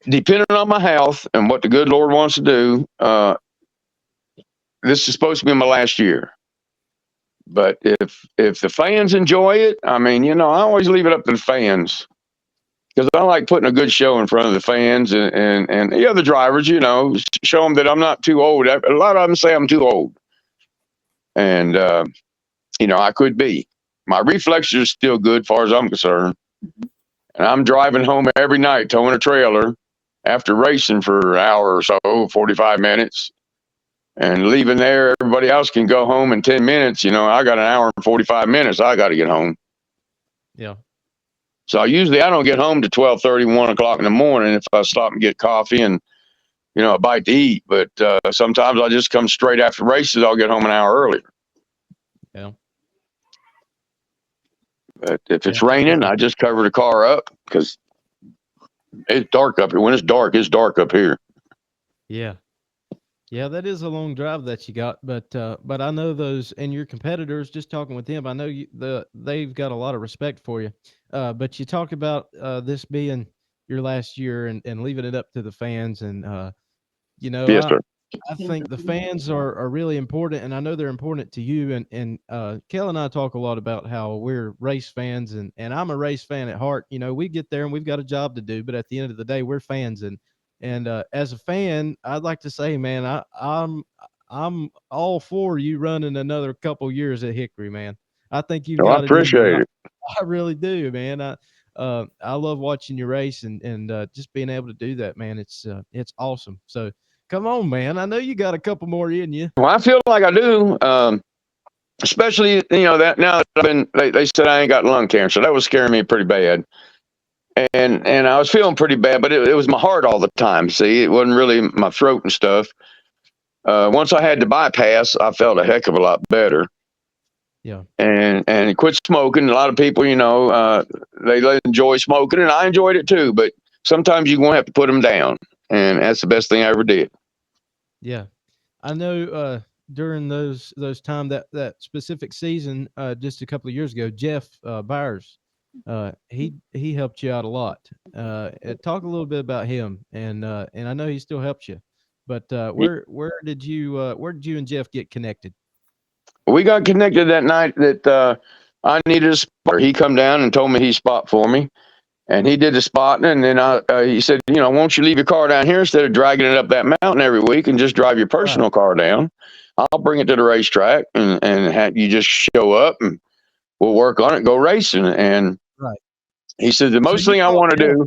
depending on my health and what the good Lord wants to do, this is supposed to be my last year. But if the fans enjoy it, I mean, I always leave it up to the fans, because I like putting a good show in front of the fans and the other drivers. Show them that I'm not too old. A lot of them say I'm too old, and I could be. My reflexes are still good, as far as I'm concerned. And I'm driving home every night, towing a trailer after racing for an hour or so, 45 minutes, and leaving there. Everybody else can go home in 10 minutes. I got an hour and 45 minutes. I got to get home. Yeah. So I don't get home to 12:30, 1 o'clock in the morning if I stop and get coffee and, a bite to eat. But sometimes I just come straight after races. I'll get home an hour earlier. Yeah. But if it's raining, I just cover the car up, because it's dark up here. When it's dark up here. Yeah. Yeah, that is a long drive that you got, but I know those and your competitors. Just talking with them, I know they've got a lot of respect for you. But you talk about this being your last year and leaving it up to the fans, and Yes, sir. I think the fans are really important, and I know they're important to you. And Kel and I talk a lot about how we're race fans, and I'm a race fan at heart. We get there and we've got a job to do, but at the end of the day, we're fans. And as a fan, I'd like to say, man, I'm all for you running another couple years at Hickory, man. I think you've I got it in you. appreciate it. I really do, man. I love watching you race and just being able to do that, man. It's awesome. So come on, man. I know you got a couple more in you. Well, I feel like I do. Especially, that now that they said I ain't got lung cancer. That was scaring me pretty bad. And I was feeling pretty bad, but it was my heart all the time. See, it wasn't really my throat and stuff. Once I had the bypass, I felt a heck of a lot better. Yeah. And quit smoking. A lot of people, they enjoy smoking, and I enjoyed it too. But sometimes you're going to have to put them down. And that's the best thing I ever did. Yeah. I know during those time that specific season, just a couple of years ago, Jeff Byers, he helped you out a lot. Talk a little bit about him, and I know he still helps you. But where did you and Jeff get connected? We got connected that night that I needed a spotter. He come down and told me he spot for me, and he did the spotting. And then he said, won't you leave your car down here instead of dragging it up that mountain every week, and just drive your personal car down? I'll bring it to the racetrack, and you just show up, and we'll work on it, go racing. And he said, the most thing I want to do,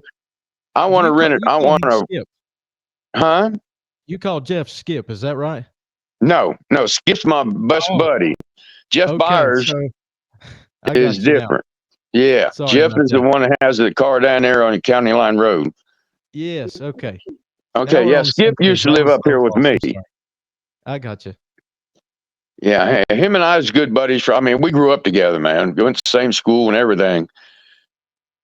I want to rent it. I want to. Skip. Huh? You call Jeff Skip, is that right? No, Skip's my best buddy. Jeff Byers is different. Yeah, Sorry Jeff is the one that has the car down there on County Line Road. Yes, okay. Okay, yeah, Skip used to live up here with me. I got you. Yeah, him and I was good buddies. We grew up together, man. We went to the same school and everything.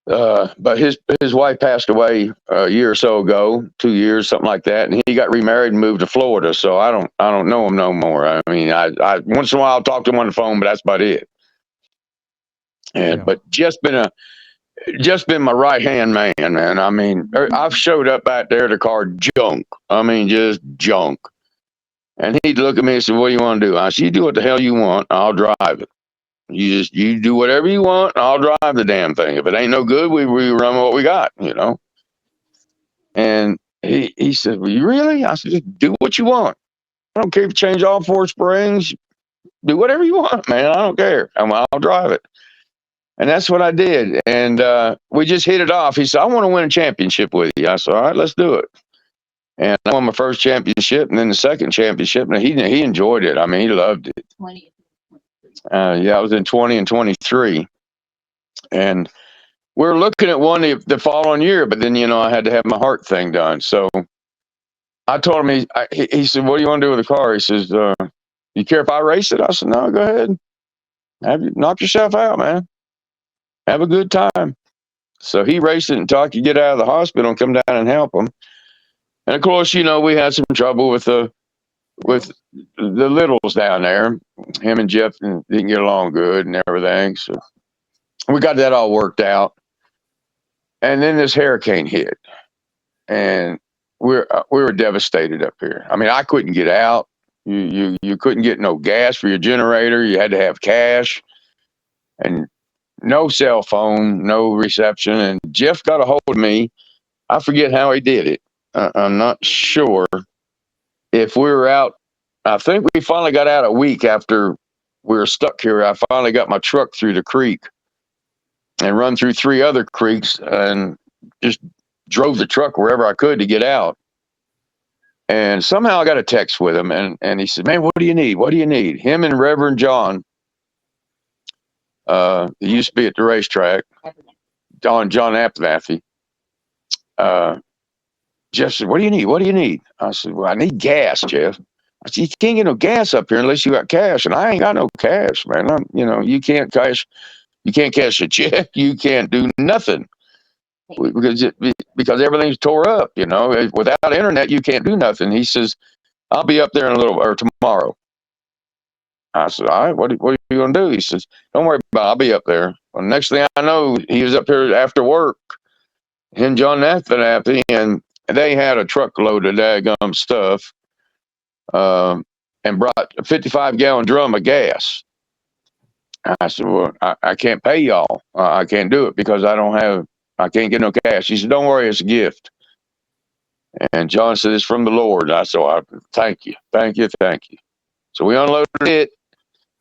But his wife passed away a year or so ago, 2 years, something like that, and he got remarried and moved to Florida. So I don't know him no more. I once in a while I'll talk to him on the phone, but that's about it. But just been my right hand man, man. I've showed up out there, the car junk. Just junk. And he'd look at me and say, "What do you want to do?" I said, "You do what the hell you want. I'll drive it. You do whatever you want. I'll drive the damn thing. If it ain't no good, we run what we got, And he said, "Well, you really?" I said, "Just do what you want. I don't care if you change all 4 springs, do whatever you want, man. I don't care. I'll drive it. And that's what I did. And we just hit it off. He said, I want to win a championship with you. I said, all right, let's do it. And I won my first championship and then the second championship. And he enjoyed it. I mean, he loved it. I was in 20 and 23. And we were looking at one the following year, but then, I had to have my heart thing done. So I told him, he said, what do you want to do with the car? He says, you care if I race it? I said, no, go ahead. Knock yourself out, man. Have a good time. So he raced it until I could get out of the hospital and come down and help him. And of course, we had some trouble with the littles down there. Him and Jeff didn't get along good and everything. So we got that all worked out. And then this hurricane hit, and we were devastated up here. I mean, I couldn't get out. You couldn't get no gas for your generator. You had to have cash, and no cell phone, no reception. And Jeff got a hold of me. I forget how he did it. I'm not sure if we were out. I think we finally got out a week after we were stuck here. I finally got my truck through the creek and run through 3 other creeks and just drove the truck wherever I could to get out. And somehow I got a text with him, and he said, man, what do you need? What do you need? Him and Reverend John, he used to be at the racetrack, John Abernathy. Jeff said, what do you need? What do you need? I said, well, I need gas, Jeff. I said, you can't get no gas up here unless you got cash. And I ain't got no cash, man. You can't cash a check. You can't do nothing because everything's tore up, Without internet, you can't do nothing. He says, I'll be up there in a little, or tomorrow. I said, all right, what are you going to do? He says, don't worry about it. I'll be up there. Well, next thing I know, he was up here after work, him, John Abernathy, and they had a truckload of daggum stuff and brought a 55-gallon drum of gas. I said, well, I can't pay y'all. I can't do it because I can't get no cash. He said, don't worry, it's a gift. And John said, it's from the Lord. I said, thank you. So we unloaded it.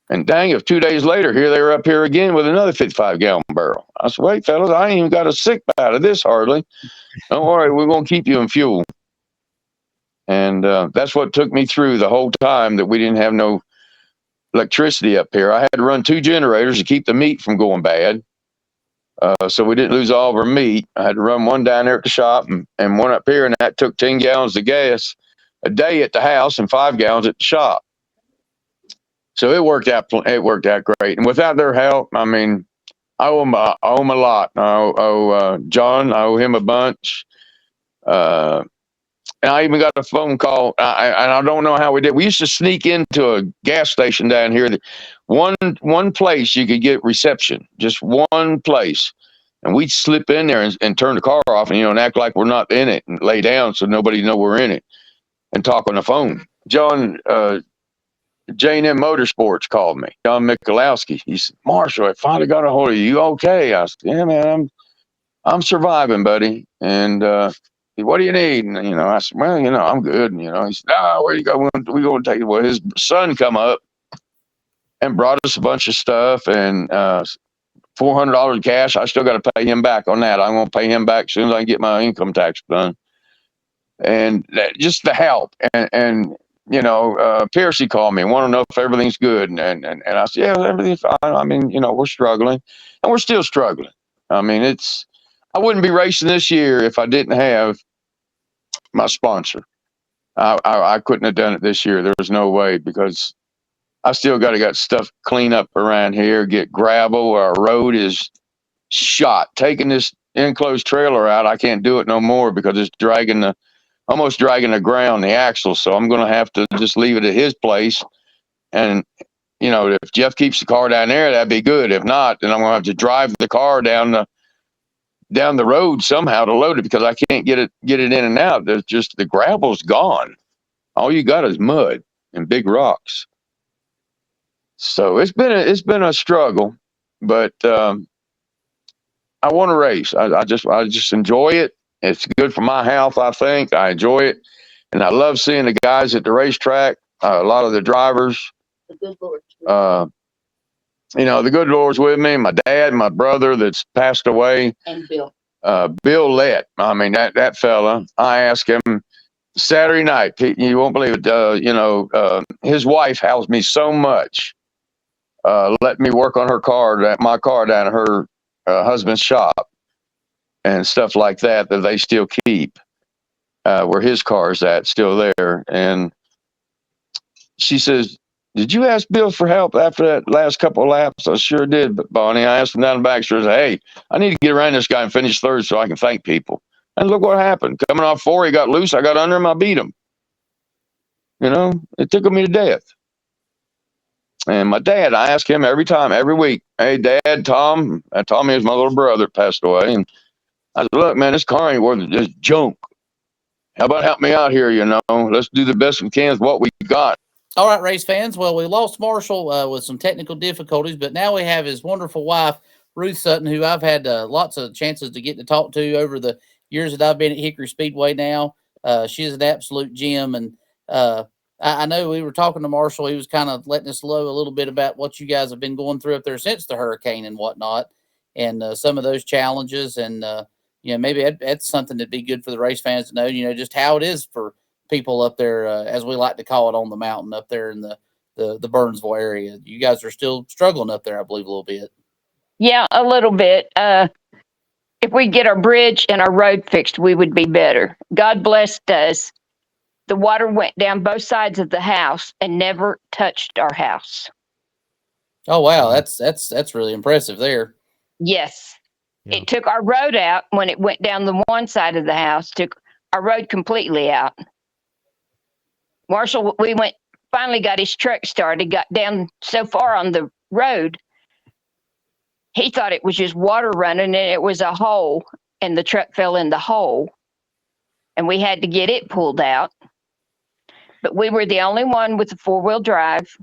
And dang, if 2 days later, here they were up here again with another 55-gallon barrel. I said, wait, fellas, I ain't even got a sick out of this hardly. Don't worry, we're going to keep you in fuel. And that's what took me through the whole time that we didn't have no electricity up here. I had to run 2 generators to keep the meat from going bad. So we didn't lose all of our meat. I had to run one down there at the shop and one up here, and that took 10 gallons of gas a day at the house and 5 gallons at the shop. So it worked out great. And without their help, I mean, I owe them a lot. I owe John, I owe him a bunch. And I even got a phone call, and I don't know how we did. We used to sneak into a gas station down here. One place you could get reception, just one place. And we'd slip in there and turn the car off and act like we're not in it and lay down so nobody know we're in it and talk on the phone. John, J&M Motorsports called me, John Michalowski. He said, Marshall, I finally got a hold of you. You okay? I said, yeah, man, I'm surviving, buddy. And what do you need? And, I said, well, I'm good. And, he said, where you go? We're going to take it. Well, his son come up and brought us a bunch of stuff and $400 cash. I still got to pay him back on that. I'm going to pay him back as soon as I can get my income tax done. And just the help. And Piercy called me and wanted to know if everything's good. And I said, yeah, everything's fine. I mean, we're struggling and we're still struggling. I mean, I wouldn't be racing this year if I didn't have my sponsor. I couldn't have done it this year. There was no way because I still got to get stuff clean up around here, get gravel. Our road is shot. Taking this enclosed trailer out, I can't do it no more because it's almost dragging the ground, the axle. So I'm going to have to just leave it at his place. And, if Jeff keeps the car down there, that'd be good. If not, then I'm going to have to drive the car down the road somehow to load it because I can't get it in and out. There's just the gravel's gone. All you got is mud and big rocks. So it's been a struggle, but I want to race. I just enjoy it. It's good for my health, I think. I enjoy it. And I love seeing the guys at the racetrack, a lot of the drivers, The good Lord's with me. My dad, my brother that's passed away. And Bill. Bill Lett. I mean, that fella, I asked him Saturday night. You won't believe it. His wife helps me so much. Let me work on my car down at her husband's shop and stuff like that they still keep where his car's at, still there. And she says, "Did you ask Bill for help after that last couple of laps?" I sure did, but Bonnie, I asked him down the back. She said, "Hey, I need to get around this guy and finish third so I can thank people." And look what happened. Coming off 4, he got loose. I got under him. I beat him. It took me to death. And my dad, I ask him every week, "Hey, Dad, Tom." Tommy is my little brother, passed away. And I said, "Look, man, this car ain't worth this junk. How about help me out here? Let's do the best we can with what we got." All right, race fans. Well, we lost Marshall with some technical difficulties, but now we have his wonderful wife, Ruth Sutton, who I've had lots of chances to get to talk to over the years that I've been at Hickory Speedway now. She's an absolute gem. And I know we were talking to Marshall. He was kind of letting us know a little bit about what you guys have been going through up there since the hurricane and whatnot, and some of those challenges. And, maybe that's something that'd be good for the race fans to know, just how it is for people up there, as we like to call it, on the mountain up there in the Burnsville area. You guys are still struggling up there, I believe, a little bit. Yeah, a little bit. If we get our bridge and our road fixed, we would be better. God blessed us. The water went down both sides of the house and never touched our house. Oh, wow. That's really impressive there. Yes. Yeah. It took our road out when it went down the one side of the house, took our road completely out. Marshall, finally got his truck started, got down so far on the road, he thought it was just water running, and it was a hole, and the truck fell in the hole, and we had to get it pulled out. But we were the only one with a 4-wheel drive,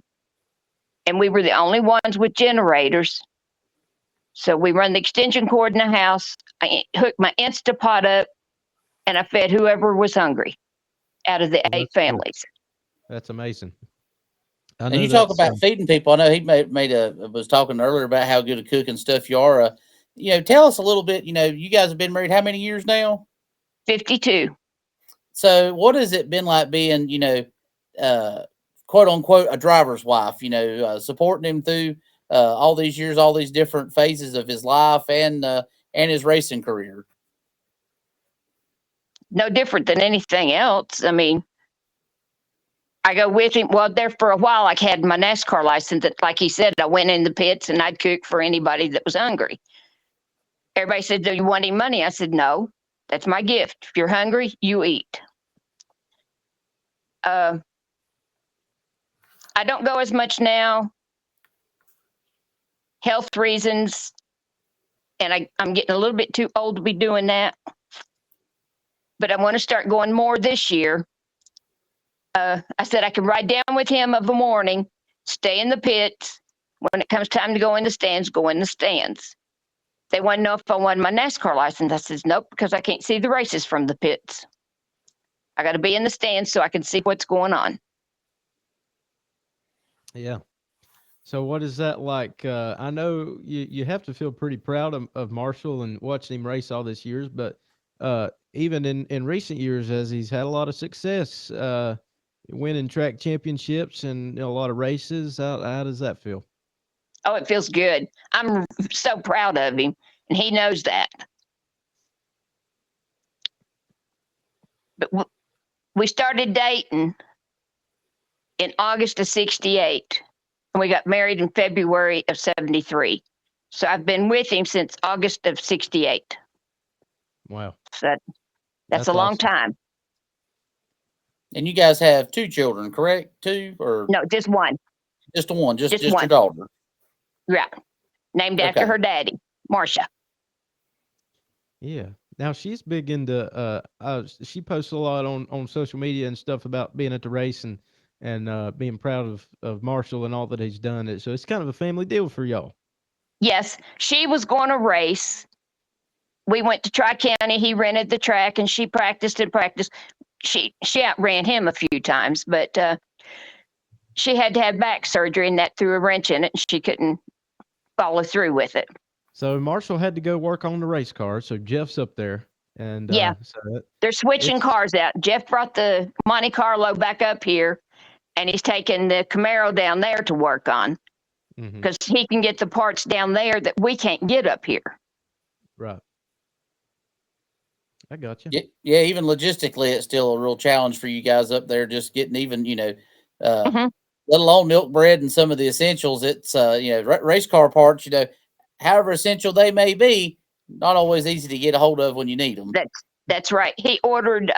and we were the only ones with generators. So we run the extension cord in the house. I hooked my Instapot up, and I fed whoever was hungry out of the 8 families. Cool. That's amazing. And you talk about feeding people. I know he was talking earlier about how good a cook and stuff you are. Tell us a little bit. You guys have been married how many years now? 52. So what has it been like being, quote unquote, a driver's wife? Supporting him through all these years, all these different phases of his life and his racing career. No different than anything else. I mean, I go with him. Well, there for a while, I had my NASCAR license. That, like he said, I went in the pits and I'd cook for anybody that was hungry. Everybody said, "Do you want any money?" I said, "No, that's my gift. If you're hungry, you eat." I don't go as much now. Health reasons. And I'm getting a little bit too old to be doing that. But I want to start going more this year. I said I can ride down with him of a morning, stay in the pits. When it comes time to go in the stands, go in the stands. They want to know if I wanted my NASCAR license. I said, "Nope, because I can't see the races from the pits. I got to be in the stands so I can see what's going on." Yeah. So what is that like? I know you have to feel pretty proud of Marshall and watching him race all these years, but even in recent years, as he's had a lot of success, winning track championships and a lot of races, how does that feel? Oh, it feels good. I'm so proud of him, and he knows that. But we started dating in August of 68, and we got married in February of 73. So I've been with him since August of 68. Wow. So that's a long time. And you guys have 2 children, correct? 2 or no, just one. Just one, just one. Your daughter. Yeah. Named after her daddy, Marcia. Yeah. Now she's big into she posts a lot on social media and stuff about being at the race and being proud of Marshall and all that he's done. So it's kind of a family deal for y'all. Yes. She was going to race. We went to Tri-County. He rented the track and she practiced and practiced. She outran him a few times, but she had to have back surgery, and that threw a wrench in it, and she couldn't follow through with it. So Marshall had to go work on the race car. So Jeff's up there, and Yeah. They're switching cars out. Jeff brought the Monte Carlo back up here, and he's taking the Camaro down there to work on because he can get the parts down there that we can't get up here. Right. I got you. Yeah, even logistically, it's still a real challenge for you guys up there. Just getting even, let alone milk bread and some of the essentials. It's race car parts. However essential they may be, not always easy to get a hold of when you need them. That's right. He ordered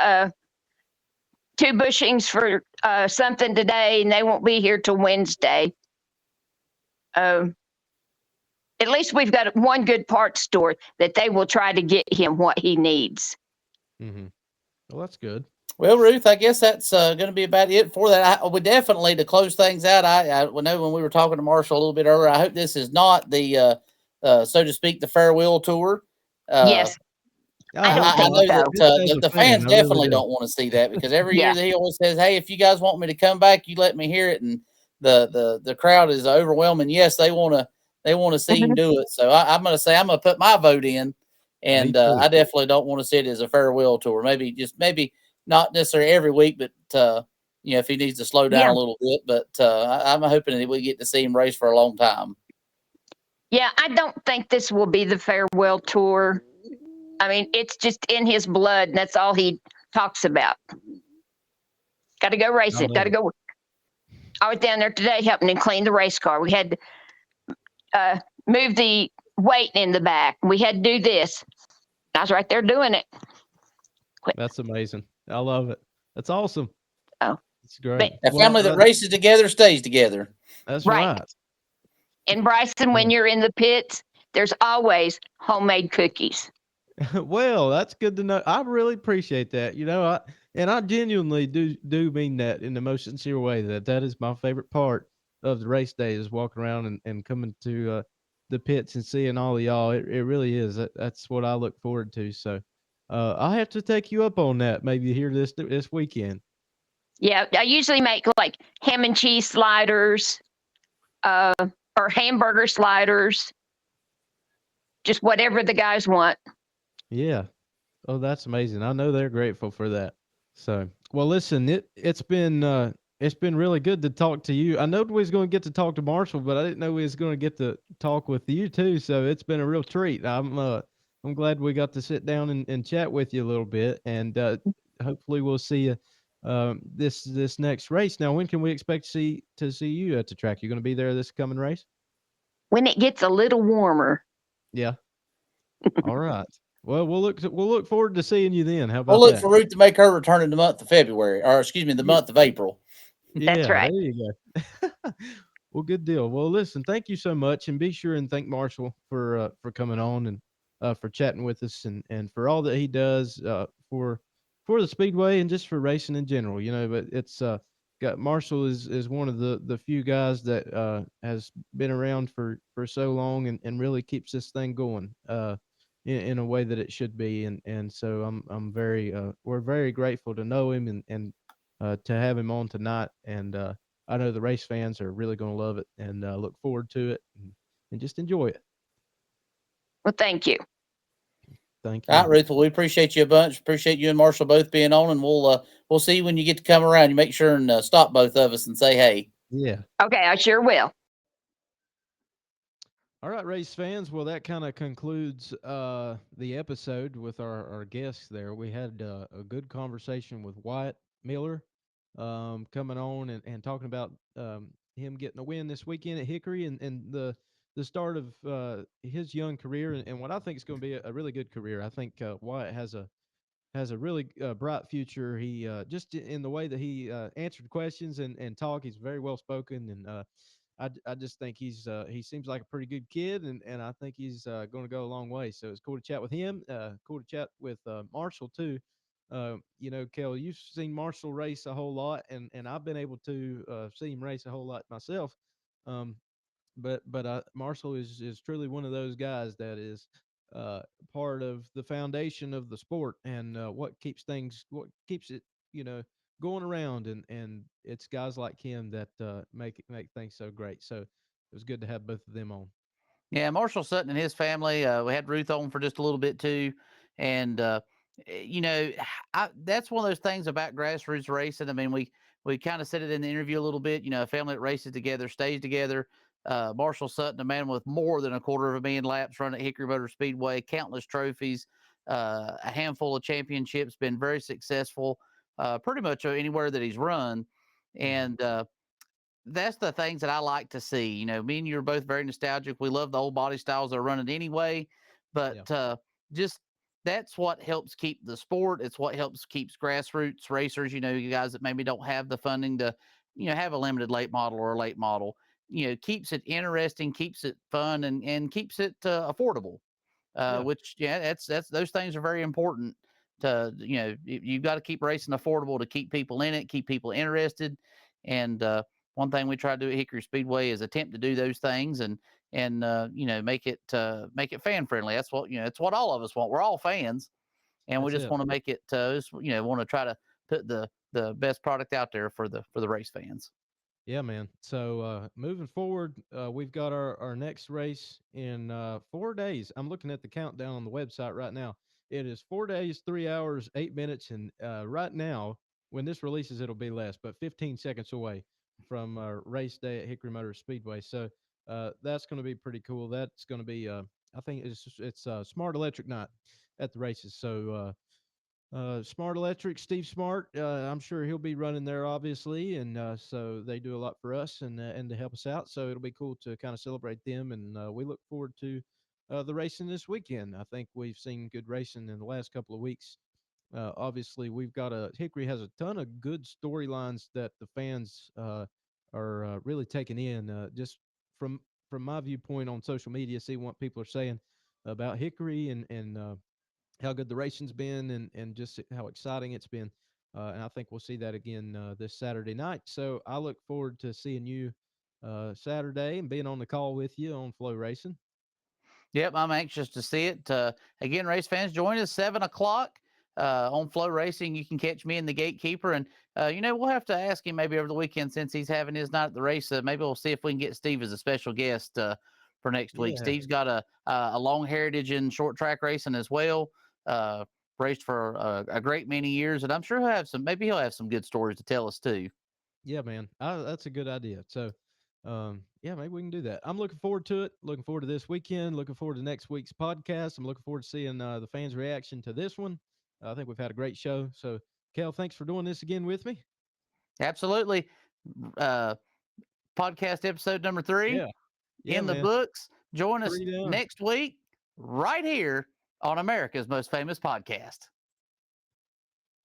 2 bushings for something today, and they won't be here till Wednesday. At least we've got one good parts store that they will try to get him what he needs. Well, that's good. Well, Ruth, I guess that's going to be about it for that. I would definitely, to close things out, I know when we were talking to Marshall a little bit earlier, I hope this is not the, so to speak, the farewell tour. Yes. I know that the fans definitely don't want to see that, because every year he always says, hey, if you guys want me to come back, you let me hear it. And the crowd is overwhelming. Yes, they want to see him do it. So I'm going to put my vote in. And I definitely don't want to see it as a farewell tour. Maybe not necessarily every week, but if he needs to slow down a little bit. But I'm hoping that we get to see him race for a long time. Yeah, I don't think this will be the farewell tour. I mean, it's just in his blood, and that's all he talks about. Got to go racing. Got to go. I was down there today helping him clean the race car. We had to move the weight in the back. We had to do this. I was right there doing it. That's amazing. I love it. That's awesome. Oh, it's great. A family that races together stays together. That's right. And Bryson, when you're in the pits, there's always homemade cookies. Well, that's good to know. I really appreciate that. I genuinely do mean that in the most sincere way. That is my favorite part of the race day, is walking around and coming to the pits and seeing all of y'all. It really is. That's what I look forward to. So I'll have to take you up on that maybe here this weekend. Yeah, I usually make like ham and cheese sliders, or hamburger sliders, just whatever the guys want. Yeah. Oh, that's amazing. I know they're grateful for that. So, well, listen, it's been really good to talk to you. I know we was going to get to talk to Marshall, but I didn't know we was going to get to talk with you too. So it's been a real treat. I'm glad we got to sit down and chat with you a little bit, and hopefully we'll see you this next race. Now, when can we expect to see you at the track? You're going to be there this coming race? When it gets a little warmer. Yeah. All right. Well, we'll look forward to seeing you then. How about we'll look that? for Ruth to make her return in the month of February, or excuse me, the month of April. That's right. There you go. Well, good deal. Well, listen, thank you so much, and be sure and thank Marshall for coming on and for chatting with us, and for all that he does for the Speedway and just for racing in general. But it's Marshall is one of the few guys that has been around for so long and really keeps this thing going in a way that it should be, and so I'm very we're very grateful to know him and to have him on tonight, and I know the race fans are really going to love it and look forward to it and just enjoy it. Well, thank you. Thank you. All right, Ruth. Well, we appreciate you a bunch. Appreciate you and Marshall both being on, and we'll see you when you get to come around. You make sure and stop both of us and say hey. Yeah. Okay, I sure will. All right, race fans. Well, that kind of concludes the episode with our guests there. We had a good conversation with Wyatt Miller coming on and talking about him getting a win this weekend at Hickory and the start of his young career and what I think is going to be a really good career. I think Wyatt has a really bright future. He just in the way that he answered questions and talk, he's very well spoken, and I just think he seems like a pretty good kid, and I think he's going to go a long way. So it's cool to chat with him. Cool to chat with Marshall too. Kel, you've seen Marshall race a whole lot, and I've been able to see him race a whole lot myself. But Marshall is truly one of those guys that is part of the foundation of the sport and what keeps it going around, and it's guys like him that make things so great. So it was good to have both of them on. Yeah, Marshall Sutton and his family. We had Ruth on for just a little bit too, and that's one of those things about grassroots racing. I mean, we kind of said it in the interview a little bit. A family that races together stays together. Marshall Sutton, a man with more than 250,000 laps run at Hickory Motor Speedway, countless trophies, a handful of championships, been very successful, pretty much anywhere that he's run, and that's the things that I like to see. Me and you are both very nostalgic. We love the old body styles that are running anyway, but just that's what helps keep the sport. It's what helps keeps grassroots racers, you guys that maybe don't have the funding to, have a limited late model or a late model, keeps it interesting, keeps it fun, and keeps it affordable. Which, that's those things are very important to, you've got to keep racing affordable to keep people in it, keep people interested. And, one thing we try to do at Hickory Speedway is attempt to do those things and make it fan friendly. That's what it's what all of us want. We're all fans, and we just want to make it want to try to put the best product out there for the race fans. Yeah, man. So moving forward, we've got our next race in 4 days. I'm looking at the countdown on the website right now. It is 4 days, 3 hours, 8 minutes, and right now, when this releases, it'll be less, but 15 seconds away from race day at Hickory Motor Speedway. So that's going to be pretty cool. That's going to be, I think it's Smart Electric night at the races. So Smart Electric, Steve Smart, I'm sure he'll be running there, obviously, and so they do a lot for us and to help us out. So it'll be cool to kind of celebrate them, and we look forward to the racing this weekend. I think we've seen good racing in the last couple of weeks. Obviously, we've got Hickory has a ton of good storylines that the fans are really taking in. Just from my viewpoint on social media, see what people are saying about Hickory and how good the racing's been and just how exciting it's been. And I think we'll see that again this Saturday night. So I look forward to seeing you Saturday and being on the call with you on Flow Racing. Yep, I'm anxious to see it. Again, race fans, join us 7:00. On Flow Racing. You can catch me and the gatekeeper, and we'll have to ask him maybe over the weekend since he's having his night at the race. Maybe we'll see if we can get Steve as a special guest for next week. Steve's got a long heritage in short track racing as well. Raced for a great many years, and I'm sure he'll have some good stories to tell us too. Yeah, man, that's a good idea. So maybe we can do that. I'm looking forward to it. Looking forward to this weekend. Looking forward to next week's podcast. I'm looking forward to seeing the fans' reaction to this one. I think we've had a great show. So, Kel, thanks for doing this again with me. Absolutely. Podcast episode number 3 in the books. Join us next week right here on America's Most Famous Podcast.